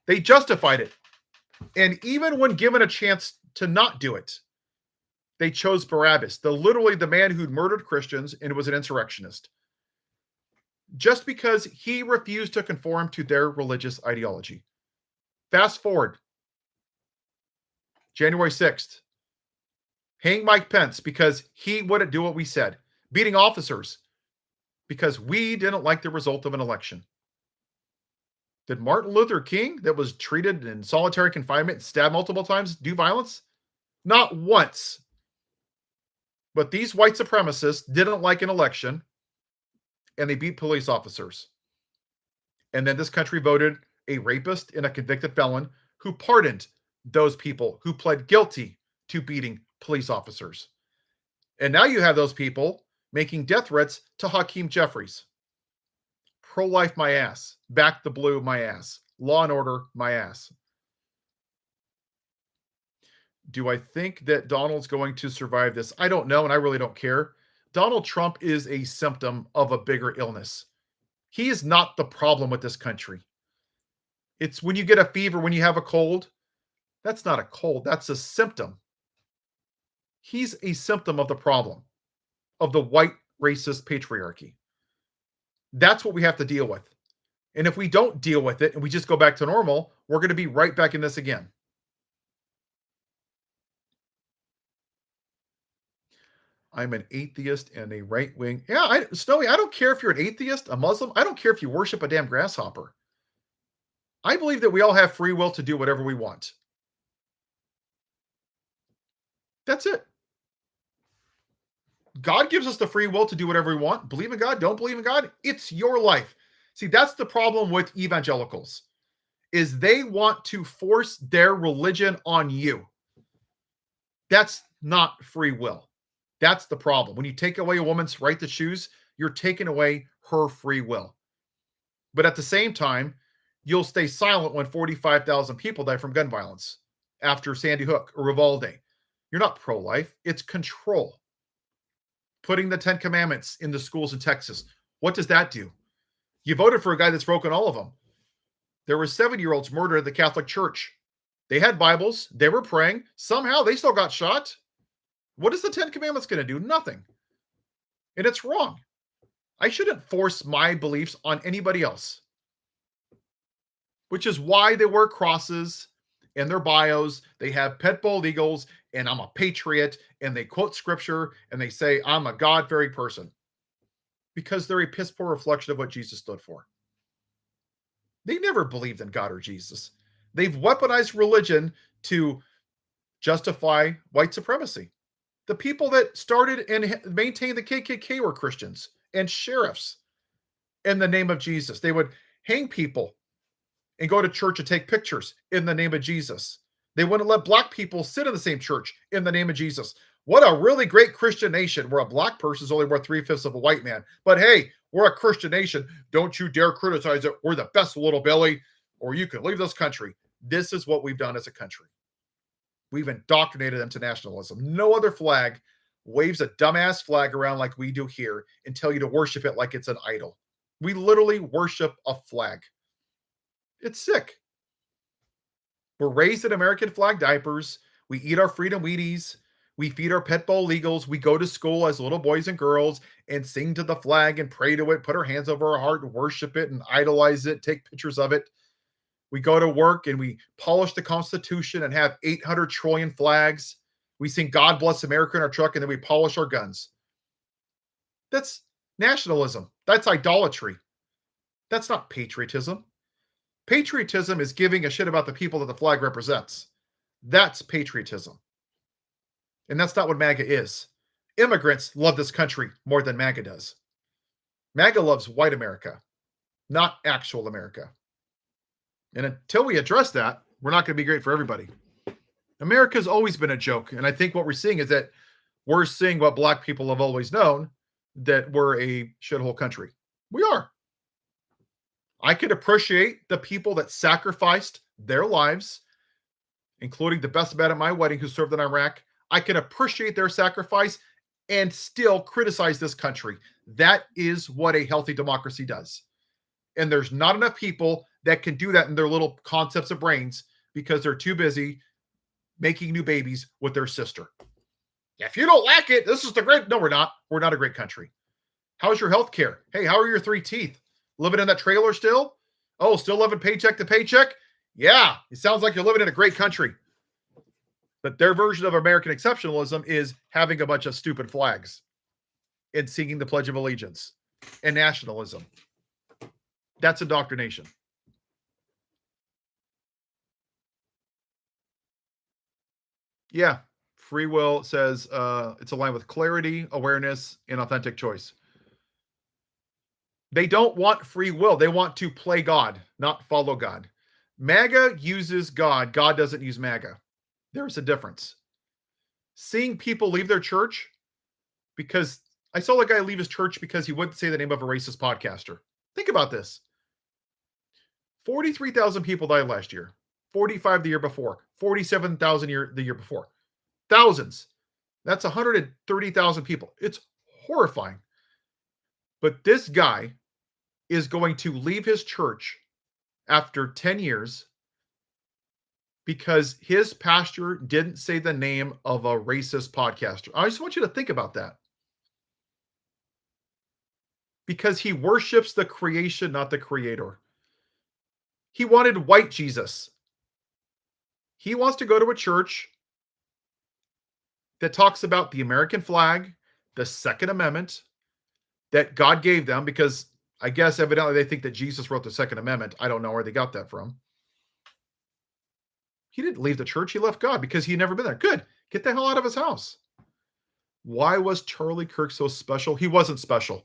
They justified it. And even when given a chance to not do it, they chose Barabbas, literally the man who'd murdered Christians and was an insurrectionist, just because he refused to conform to their religious ideology. Fast forward, January 6th, hang Mike Pence because he wouldn't do what we said, beating officers because we didn't like the result of an election. Did Martin Luther King, that was treated in solitary confinement and stabbed multiple times, do violence? Not once. But these white supremacists didn't like an election, and they beat police officers. And then this country voted a rapist and a convicted felon who pardoned those people who pled guilty to beating police officers. And now you have those people making death threats to Hakeem Jeffries. Pro-life, my ass. Back the blue, my ass. Law and order, my ass. Do I think that Donald's going to survive this? I don't know, and I really don't care. Donald Trump is a symptom of a bigger illness. He is not the problem with this country. It's when you get a fever, when you have a cold. That's not a cold. That's a symptom. He's a symptom of the problem, of the white racist patriarchy. That's what we have to deal with. And if we don't deal with it and we just go back to normal, we're going to be right back in this again. I'm an atheist and a right wing. Yeah, Snowy, I don't care if you're an atheist, a Muslim. I don't care if you worship a damn grasshopper. I believe that we all have free will to do whatever we want. That's it. God gives us the free will to do whatever we want. Believe in God, don't believe in God. It's your life. See, that's the problem with evangelicals, is they want to force their religion on you. That's not free will. That's the problem. When you take away a woman's right to choose, you're taking away her free will. But at the same time, you'll stay silent when 45,000 people die from gun violence after Sandy Hook or Uvalde. You're not pro-life. It's control. Putting the 10 Commandments in the schools in Texas. What does that do? You voted for a guy that's broken all of them. There were 7-year-olds murdered at the Catholic Church. They had Bibles. They were praying. Somehow they still got shot. What is the 10 Commandments going to do? Nothing. And it's wrong. I shouldn't force my beliefs on anybody else. Which is why they wear crosses in their bios. They have pet bald eagles and I'm a patriot, and they quote scripture and they say, I'm a God-fearing person. Because they're a piss poor reflection of what Jesus stood for. They never believed in God or Jesus. They've weaponized religion to justify white supremacy. The people that started and maintained the KKK were Christians and sheriffs in the name of Jesus. They would hang people and go to church and take pictures in the name of Jesus. They wouldn't let black people sit in the same church in the name of Jesus. What a really great Christian nation where a black person is only worth 3/5 of a white man. But hey, we're a Christian nation. Don't you dare criticize it. We're the best, little Billy, or you can leave this country. This is what we've done as a country. We've indoctrinated them to nationalism. No other flag waves a dumbass flag around like we do here and tell you to worship it like it's an idol. We literally worship a flag. It's sick. We're raised in American flag diapers. We eat our Freedom Wheaties. We feed our pet bowl eagles. We go to school as little boys and girls and sing to the flag and pray to it, put our hands over our heart and worship it and idolize it, take pictures of it. We go to work and we polish the Constitution and have 800 trillion flags. We sing God Bless America in our truck and then we polish our guns. That's nationalism. That's idolatry. That's not patriotism. Patriotism is giving a shit about the people that the flag represents. That's patriotism. And that's not what MAGA is. Immigrants love this country more than MAGA does. MAGA loves white America, not actual America. And until we address that, we're not going to be great for everybody. America's always been a joke. And I think what we're seeing is that we're seeing what black people have always known, that we're a shithole country. We are. I could appreciate the people that sacrificed their lives, including the best man at my wedding who served in Iraq. I can appreciate their sacrifice and still criticize this country. That is what a healthy democracy does. And there's not enough people that can do that in their little concepts of brains because they're too busy making new babies with their sister. If you don't like it, this is the great... No, we're not. We're not a great country. How's your health care? Hey, how are your 3 teeth? Living in that trailer still? Oh, still living paycheck to paycheck? Yeah, it sounds like you're living in a great country. But their version of American exceptionalism is having a bunch of stupid flags and singing the Pledge of Allegiance and nationalism. That's indoctrination. Yeah, free will says it's aligned with clarity, awareness, and authentic choice. They don't want free will. They want to play God, not follow God. MAGA uses God. God doesn't use MAGA. There's a difference. Seeing people leave their church because I saw a guy leave his church because he wouldn't say the name of a racist podcaster. Think about this. 43,000 people died last year. 45 the year before. 47,000 the year before. Thousands. That's 130,000 people. It's horrifying. But this guy is going to leave his church after 10 years because his pastor didn't say the name of a racist podcaster. I just want you to think about that. Because he worships the creation, not the creator. He wanted white Jesus. He wants to go to a church that talks about the American flag, the Second Amendment that God gave them, because I guess evidently they think that Jesus wrote the Second Amendment. I don't know where they got that from. He didn't leave the church. He left God because he had never been there. Good. Get the hell out of his house. Why was Charlie Kirk so special? He wasn't special.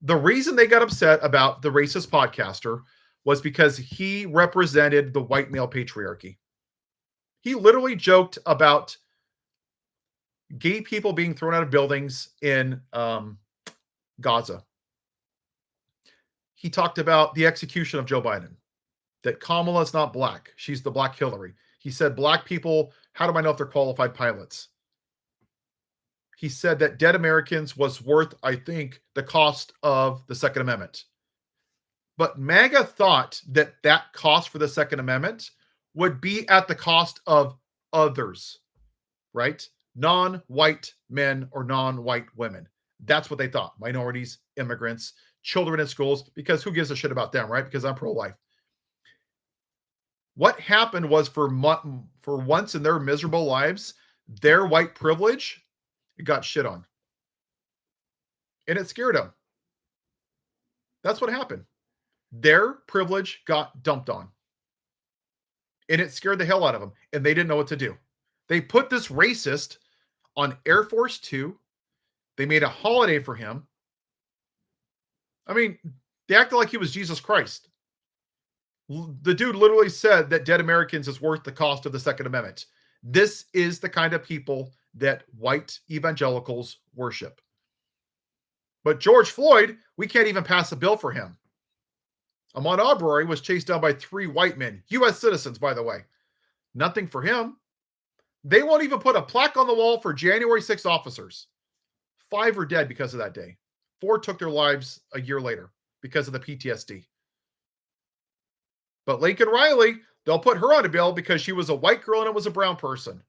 The reason they got upset about the racist podcaster was because he represented the white male patriarchy. He literally joked about gay people being thrown out of buildings in Gaza. He talked about the execution of Joe Biden, that Kamala's not black. She's the black Hillary. He said, black people, how do I know if they're qualified pilots? He said that dead Americans was worth, I think, the cost of the Second Amendment. But MAGA thought that that cost for the Second Amendment would be at the cost of others, right? Non-white men or non-white women. That's what they thought. Minorities, immigrants, children in schools, because who gives a shit about them, right? Because I'm pro-life. What happened was for once in their miserable lives, their white privilege got shit on. And it scared them. That's what happened. Their privilege got dumped on. And it scared the hell out of them. And they didn't know what to do. They put this racist on Air Force Two. They made a holiday for him. I mean, they acted like he was Jesus Christ. The dude literally said that dead Americans is worth the cost of the Second Amendment. This is the kind of people that white evangelicals worship. But George Floyd, we can't even pass a bill for him. Ahmaud Arbery was chased down by 3 white men, U.S. citizens, by the way. Nothing for him. They won't even put a plaque on the wall for January 6th officers. 5 are dead because of that day. 4 took their lives a year later because of the PTSD. But Lincoln Riley, they'll put her on a bill because she was a white girl and it was a brown person.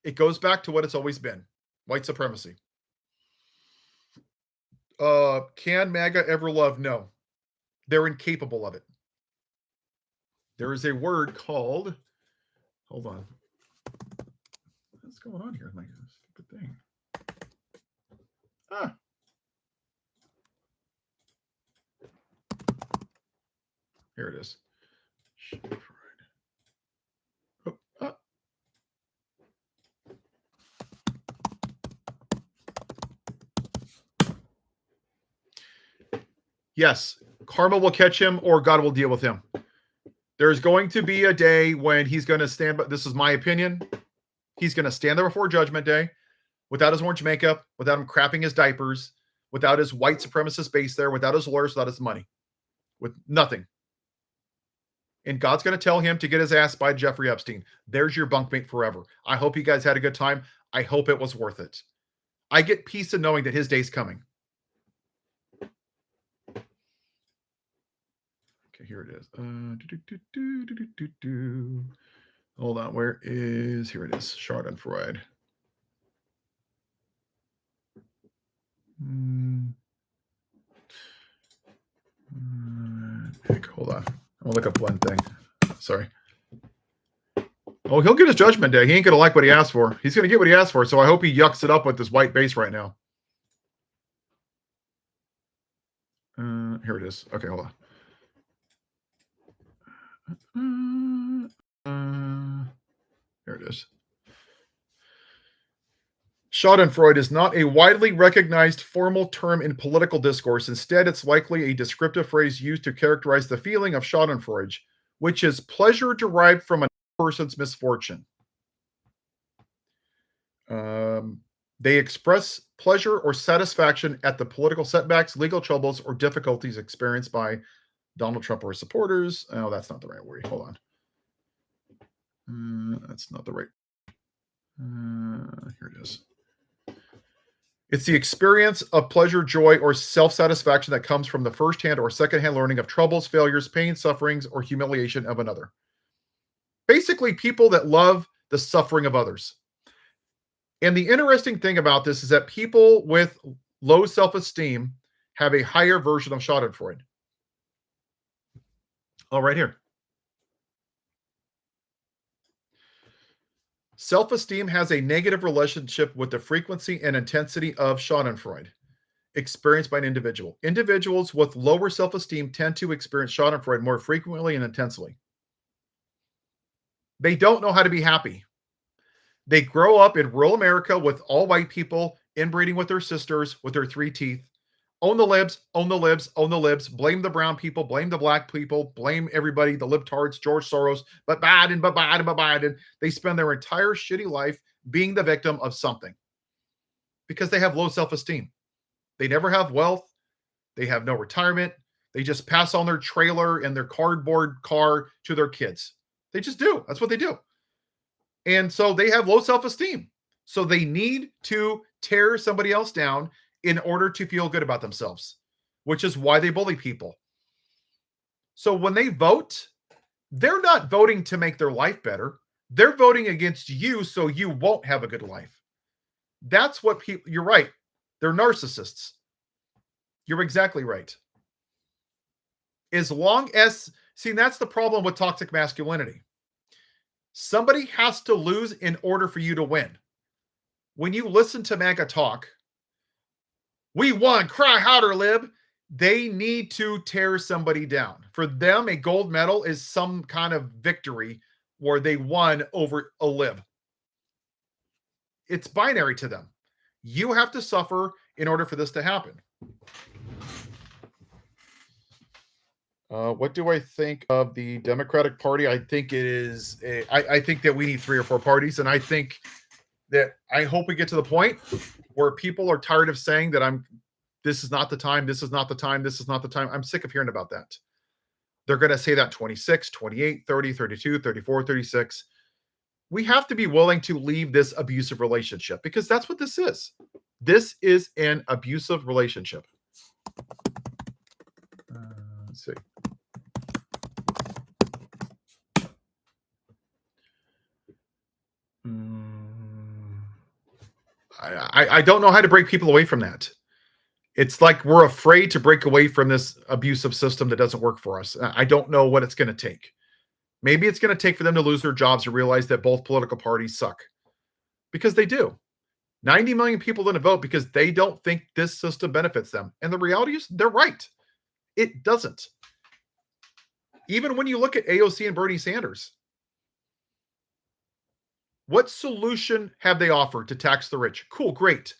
It goes back to what it's always been. White supremacy. Can MAGA ever love? No. They're incapable of it. There is a word called, hold on. What's going on here? My stupid thing. Here it is. Yes, karma will catch him or God will deal with him. There's going to be a day when he's going to stand, but this is my opinion. He's going to stand there before Judgment Day without his orange makeup, without him crapping his diapers, without his white supremacist base there, without his lawyers, without his money, with nothing. And God's going to tell him to get his ass by Jeffrey Epstein. There's your bunkmate forever. I hope you guys had a good time. I hope it was worth it. I get peace in knowing that his day's coming. Okay, here it is. Hold on, where is, here it is, Schadenfreude. Hold on. I'll look up one thing. Sorry. Oh, he'll get his Judgment Day. He ain't going to like what he asked for. He's going to get what he asked for, so I hope he yucks it up with this white base right now. Here it is. Okay, hold on. Here it is. Schadenfreude is not a widely recognized formal term in political discourse. Instead, it's likely a descriptive phrase used to characterize the feeling of Schadenfreude, which is pleasure derived from a person's misfortune. They express pleasure or satisfaction at the political setbacks, legal troubles, or difficulties experienced by Donald Trump or his supporters. Oh, that's not the right word. Hold on. That's not the right. Here it is. It's the experience of pleasure, joy, or self-satisfaction that comes from the first-hand or second-hand learning of troubles, failures, pain, sufferings, or humiliation of another. Basically, people that love the suffering of others. And the interesting thing about this is that people with low self-esteem have a higher version of Schadenfreude. Oh, right here. Self-esteem has a negative relationship with the frequency and intensity of schadenfreude experienced by an individual. Individuals with lower self-esteem tend to experience schadenfreude more frequently and intensely. They don't know how to be happy. They grow up in rural America with all white people inbreeding with their sisters with their 3 teeth. Own the libs, own the libs, own the libs. Blame the brown people, blame the black people, blame everybody, the libtards, George Soros, but Biden, but Biden, but Biden. They spend their entire shitty life being the victim of something because they have low self-esteem. They never have wealth. They have no retirement. They just pass on their trailer and their cardboard car to their kids. They just do. That's what they do. And so they have low self-esteem. So they need to tear somebody else down in order to feel good about themselves, which is why they bully people. So when they vote, they're not voting to make their life better. They're voting against you so you won't have a good life. That's what people, you're right. They're narcissists. You're exactly right. As long as, see, that's the problem with toxic masculinity. Somebody has to lose in order for you to win. When you listen to MAGA talk, we won, cry harder, lib. They need to tear somebody down. For them, a gold medal is some kind of victory where they won over a lib. It's binary to them. You have to suffer in order for this to happen. What do I think of the Democratic Party? I think it is. I think that we need 3 or 4 parties, and I think that I hope we get to the point where people are tired of saying that this is not the time, this is not the time, this is not the time. I'm sick of hearing about that. They're going to say that 26, 28, 30, 32, 34, 36. We have to be willing to leave this abusive relationship because that's what this is. This is an abusive relationship. Let's see. I don't know how to break people away from that. It's like we're afraid to break away from this abusive system that doesn't work for us. I don't know what it's going to take. Maybe it's going to take for them to lose their jobs and realize that both political parties suck. Because they do. 90 million people didn't vote because they don't think this system benefits them. And the reality is they're right. It doesn't. Even when you look at AOC and Bernie Sanders, what solution have they offered to tax the rich? Cool, great.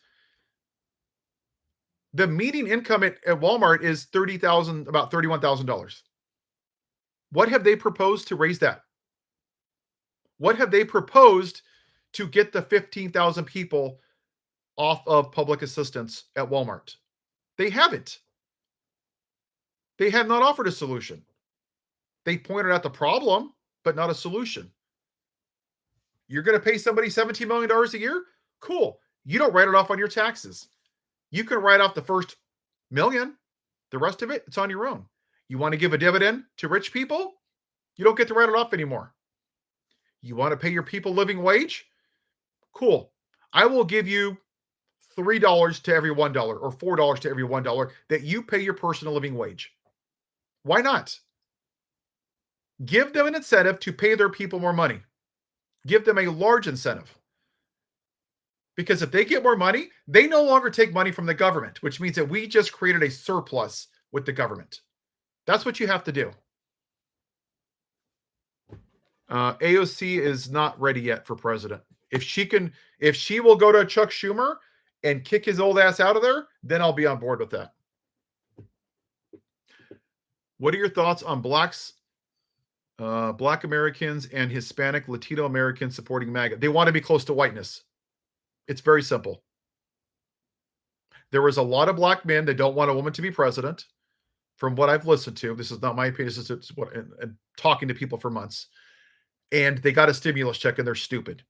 The median income at Walmart is $30,000, about $31,000. What have they proposed to raise that? What have they proposed to get the 15,000 people off of public assistance at Walmart? They haven't. They have not offered a solution. They pointed out the problem, but not a solution. You're going to pay somebody $17 million a year? Cool. You don't write it off on your taxes. You can write off the first million. The rest of it, it's on your own. You want to give a dividend to rich people? You don't get to write it off anymore. You want to pay your people living wage? Cool. I will give you $3 to every $1 or $4 to every $1 that you pay your person a living wage. Why not? Give them an incentive to pay their people more money. Give them a large incentive. Because if they get more money, they no longer take money from the government, which means that we just created a surplus with the government. That's what you have to do. AOC is not ready yet for president. If she will go to Chuck Schumer and kick his old ass out of there, then I'll be on board with that. What are your thoughts on Black Americans and Hispanic Latino Americans supporting MAGA? They want to be close to whiteness. It's very simple. There is a lot of black men that don't want a woman to be president. From what I've listened to, this is not my opinion. This is what I'm talking to people for months, and they got a stimulus check and they're stupid.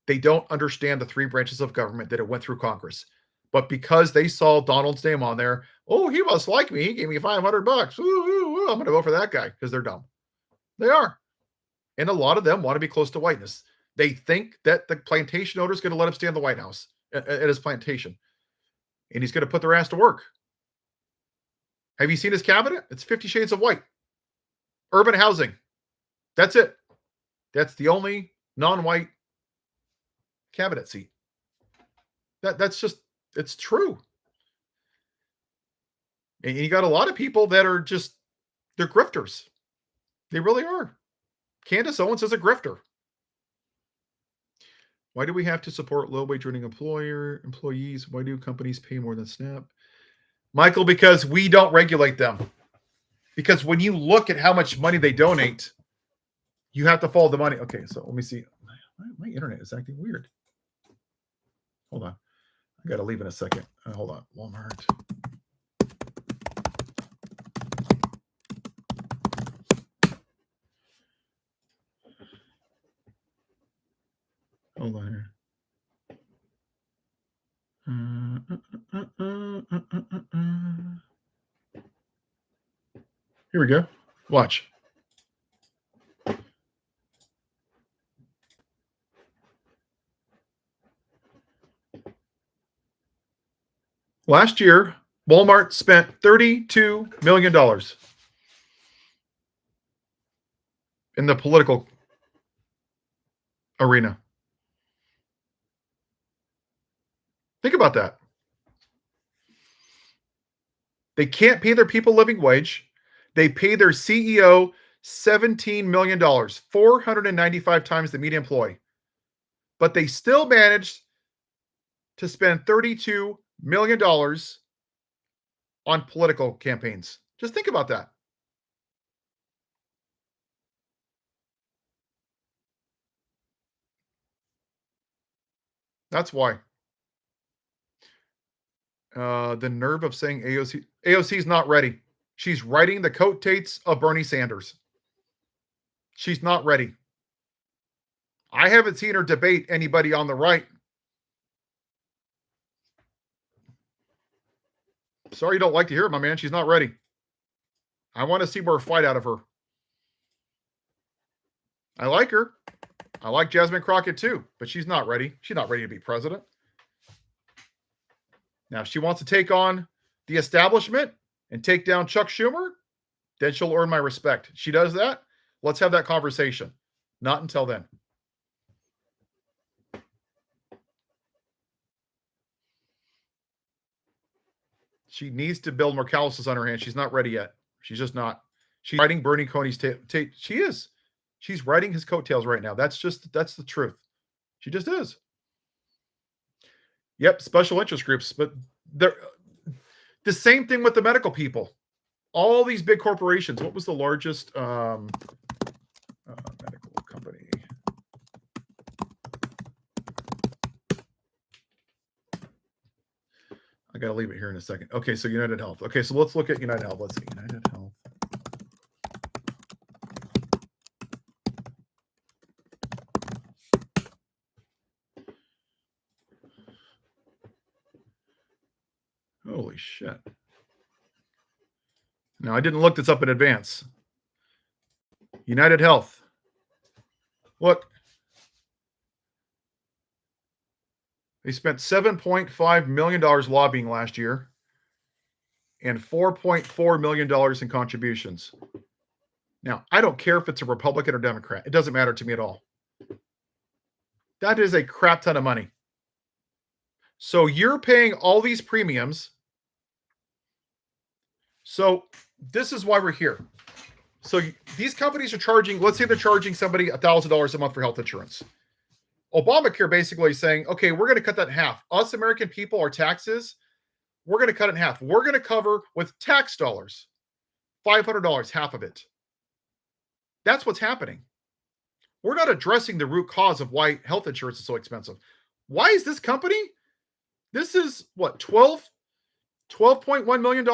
They don't understand the 3 branches of government that it went through Congress. But because they saw Donald's name on there, oh, he must like me. He gave me $500. Ooh, ooh, ooh, I'm going to vote for that guy because they're dumb. They are. And a lot of them want to be close to whiteness. They think that the plantation owner is going to let him stay in the White House at his plantation. And he's going to put their ass to work. Have you seen his cabinet? It's 50 Shades of White. Urban housing. That's it. That's the only non-white cabinet seat. That's just, it's true. And you got a lot of people that are just, they're grifters. They really are. Candace Owens is a grifter. Why do we have to support low-wage earning employees? Why do companies pay more than SNAP? Michael, because we don't regulate them. Because when you look at how much money they donate, you have to follow the money. Okay, so let me see. My internet is acting weird. Hold on. I got to leave in a second. Hold on. Walmart. Hold on here. Here we go. Watch. Last year, Walmart spent $32 million in the political arena. Think about that. They can't pay their people living wage. They pay their CEO $17 million, 495 times the median employee. But they still managed to spend $32 million on political campaigns. Just think about that. That's why. The nerve of saying AOC is not ready. She's riding the coattails of Bernie Sanders. She's not ready. I haven't seen her debate anybody on the right. Sorry you don't like to hear it, my man. She's not ready. I want to see more fight out of her. I like her. I like Jasmine Crockett too, but she's not ready. She's not ready to be president. Now, if she wants to take on the establishment and take down Chuck Schumer, then she'll earn my respect. She does that, let's have that conversation. Not until then. She needs to build more calluses on her hands. She's not ready yet. She's just not. She's riding Bernie Coney's she is. She's riding his coattails right now. That's the truth. She just is. Yep, special interest groups, but they're the same thing with the medical people. All these big corporations. What was the largest medical company? I got to leave it here in a second. Okay, so United Health. Okay, so let's look at United Health. Let's see. United Health. Holy shit. Now, I didn't look this up in advance. United Health. Look. They spent $7.5 million lobbying last year and $4.4 million in contributions. Now, I don't care if it's a Republican or Democrat. It doesn't matter to me at all. That is a crap ton of money. So you're paying all these premiums. So this is why we're here. So these companies are charging, let's say they're charging somebody $1,000 a month for health insurance. Obamacare basically is saying, okay, we're going to cut that in half. Us American people, our taxes, we're going to cut it in half. We're going to cover with tax dollars, $500, half of it. That's what's happening. We're not addressing the root cause of why health insurance is so expensive. Why is this company? This is what, $12.1 million?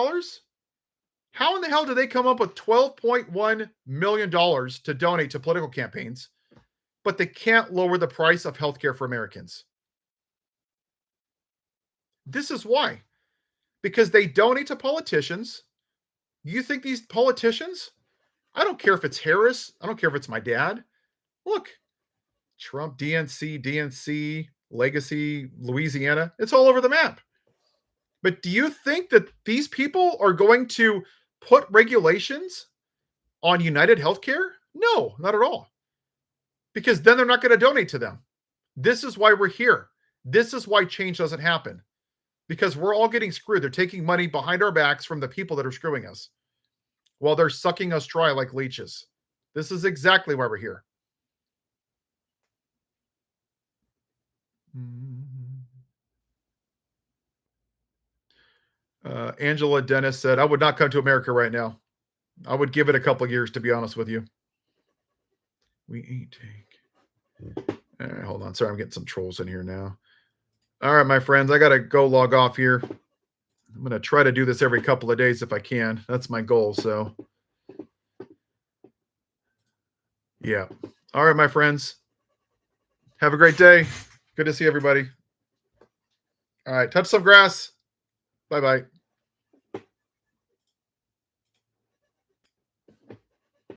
How in the hell did they come up with $12.1 million to donate to political campaigns, but they can't lower the price of healthcare for Americans? This is why. Because they donate to politicians. You think these politicians? I don't care if it's Harris. I don't care if it's my dad. Look, Trump, DNC, Legacy, Louisiana. It's all over the map. But do you think that these people are going to put regulations on United Healthcare? No, not at all. Because then they're not going to donate to them. This is why we're here. This is why change doesn't happen. Because we're all getting screwed. They're taking money behind our backs from the people that are screwing us while they're sucking us dry like leeches. This is exactly why we're here. Angela Dennis said, I would not come to America right now. I would give it a couple years, to be honest with you. We ain't take. All right, hold on. Sorry, I'm getting some trolls in here now. All right, my friends, I got to go log off here. I'm going to try to do this every couple of days if I can. That's my goal. So, yeah. All right, my friends. Have a great day. Good to see everybody. All right, touch some grass. Bye-bye.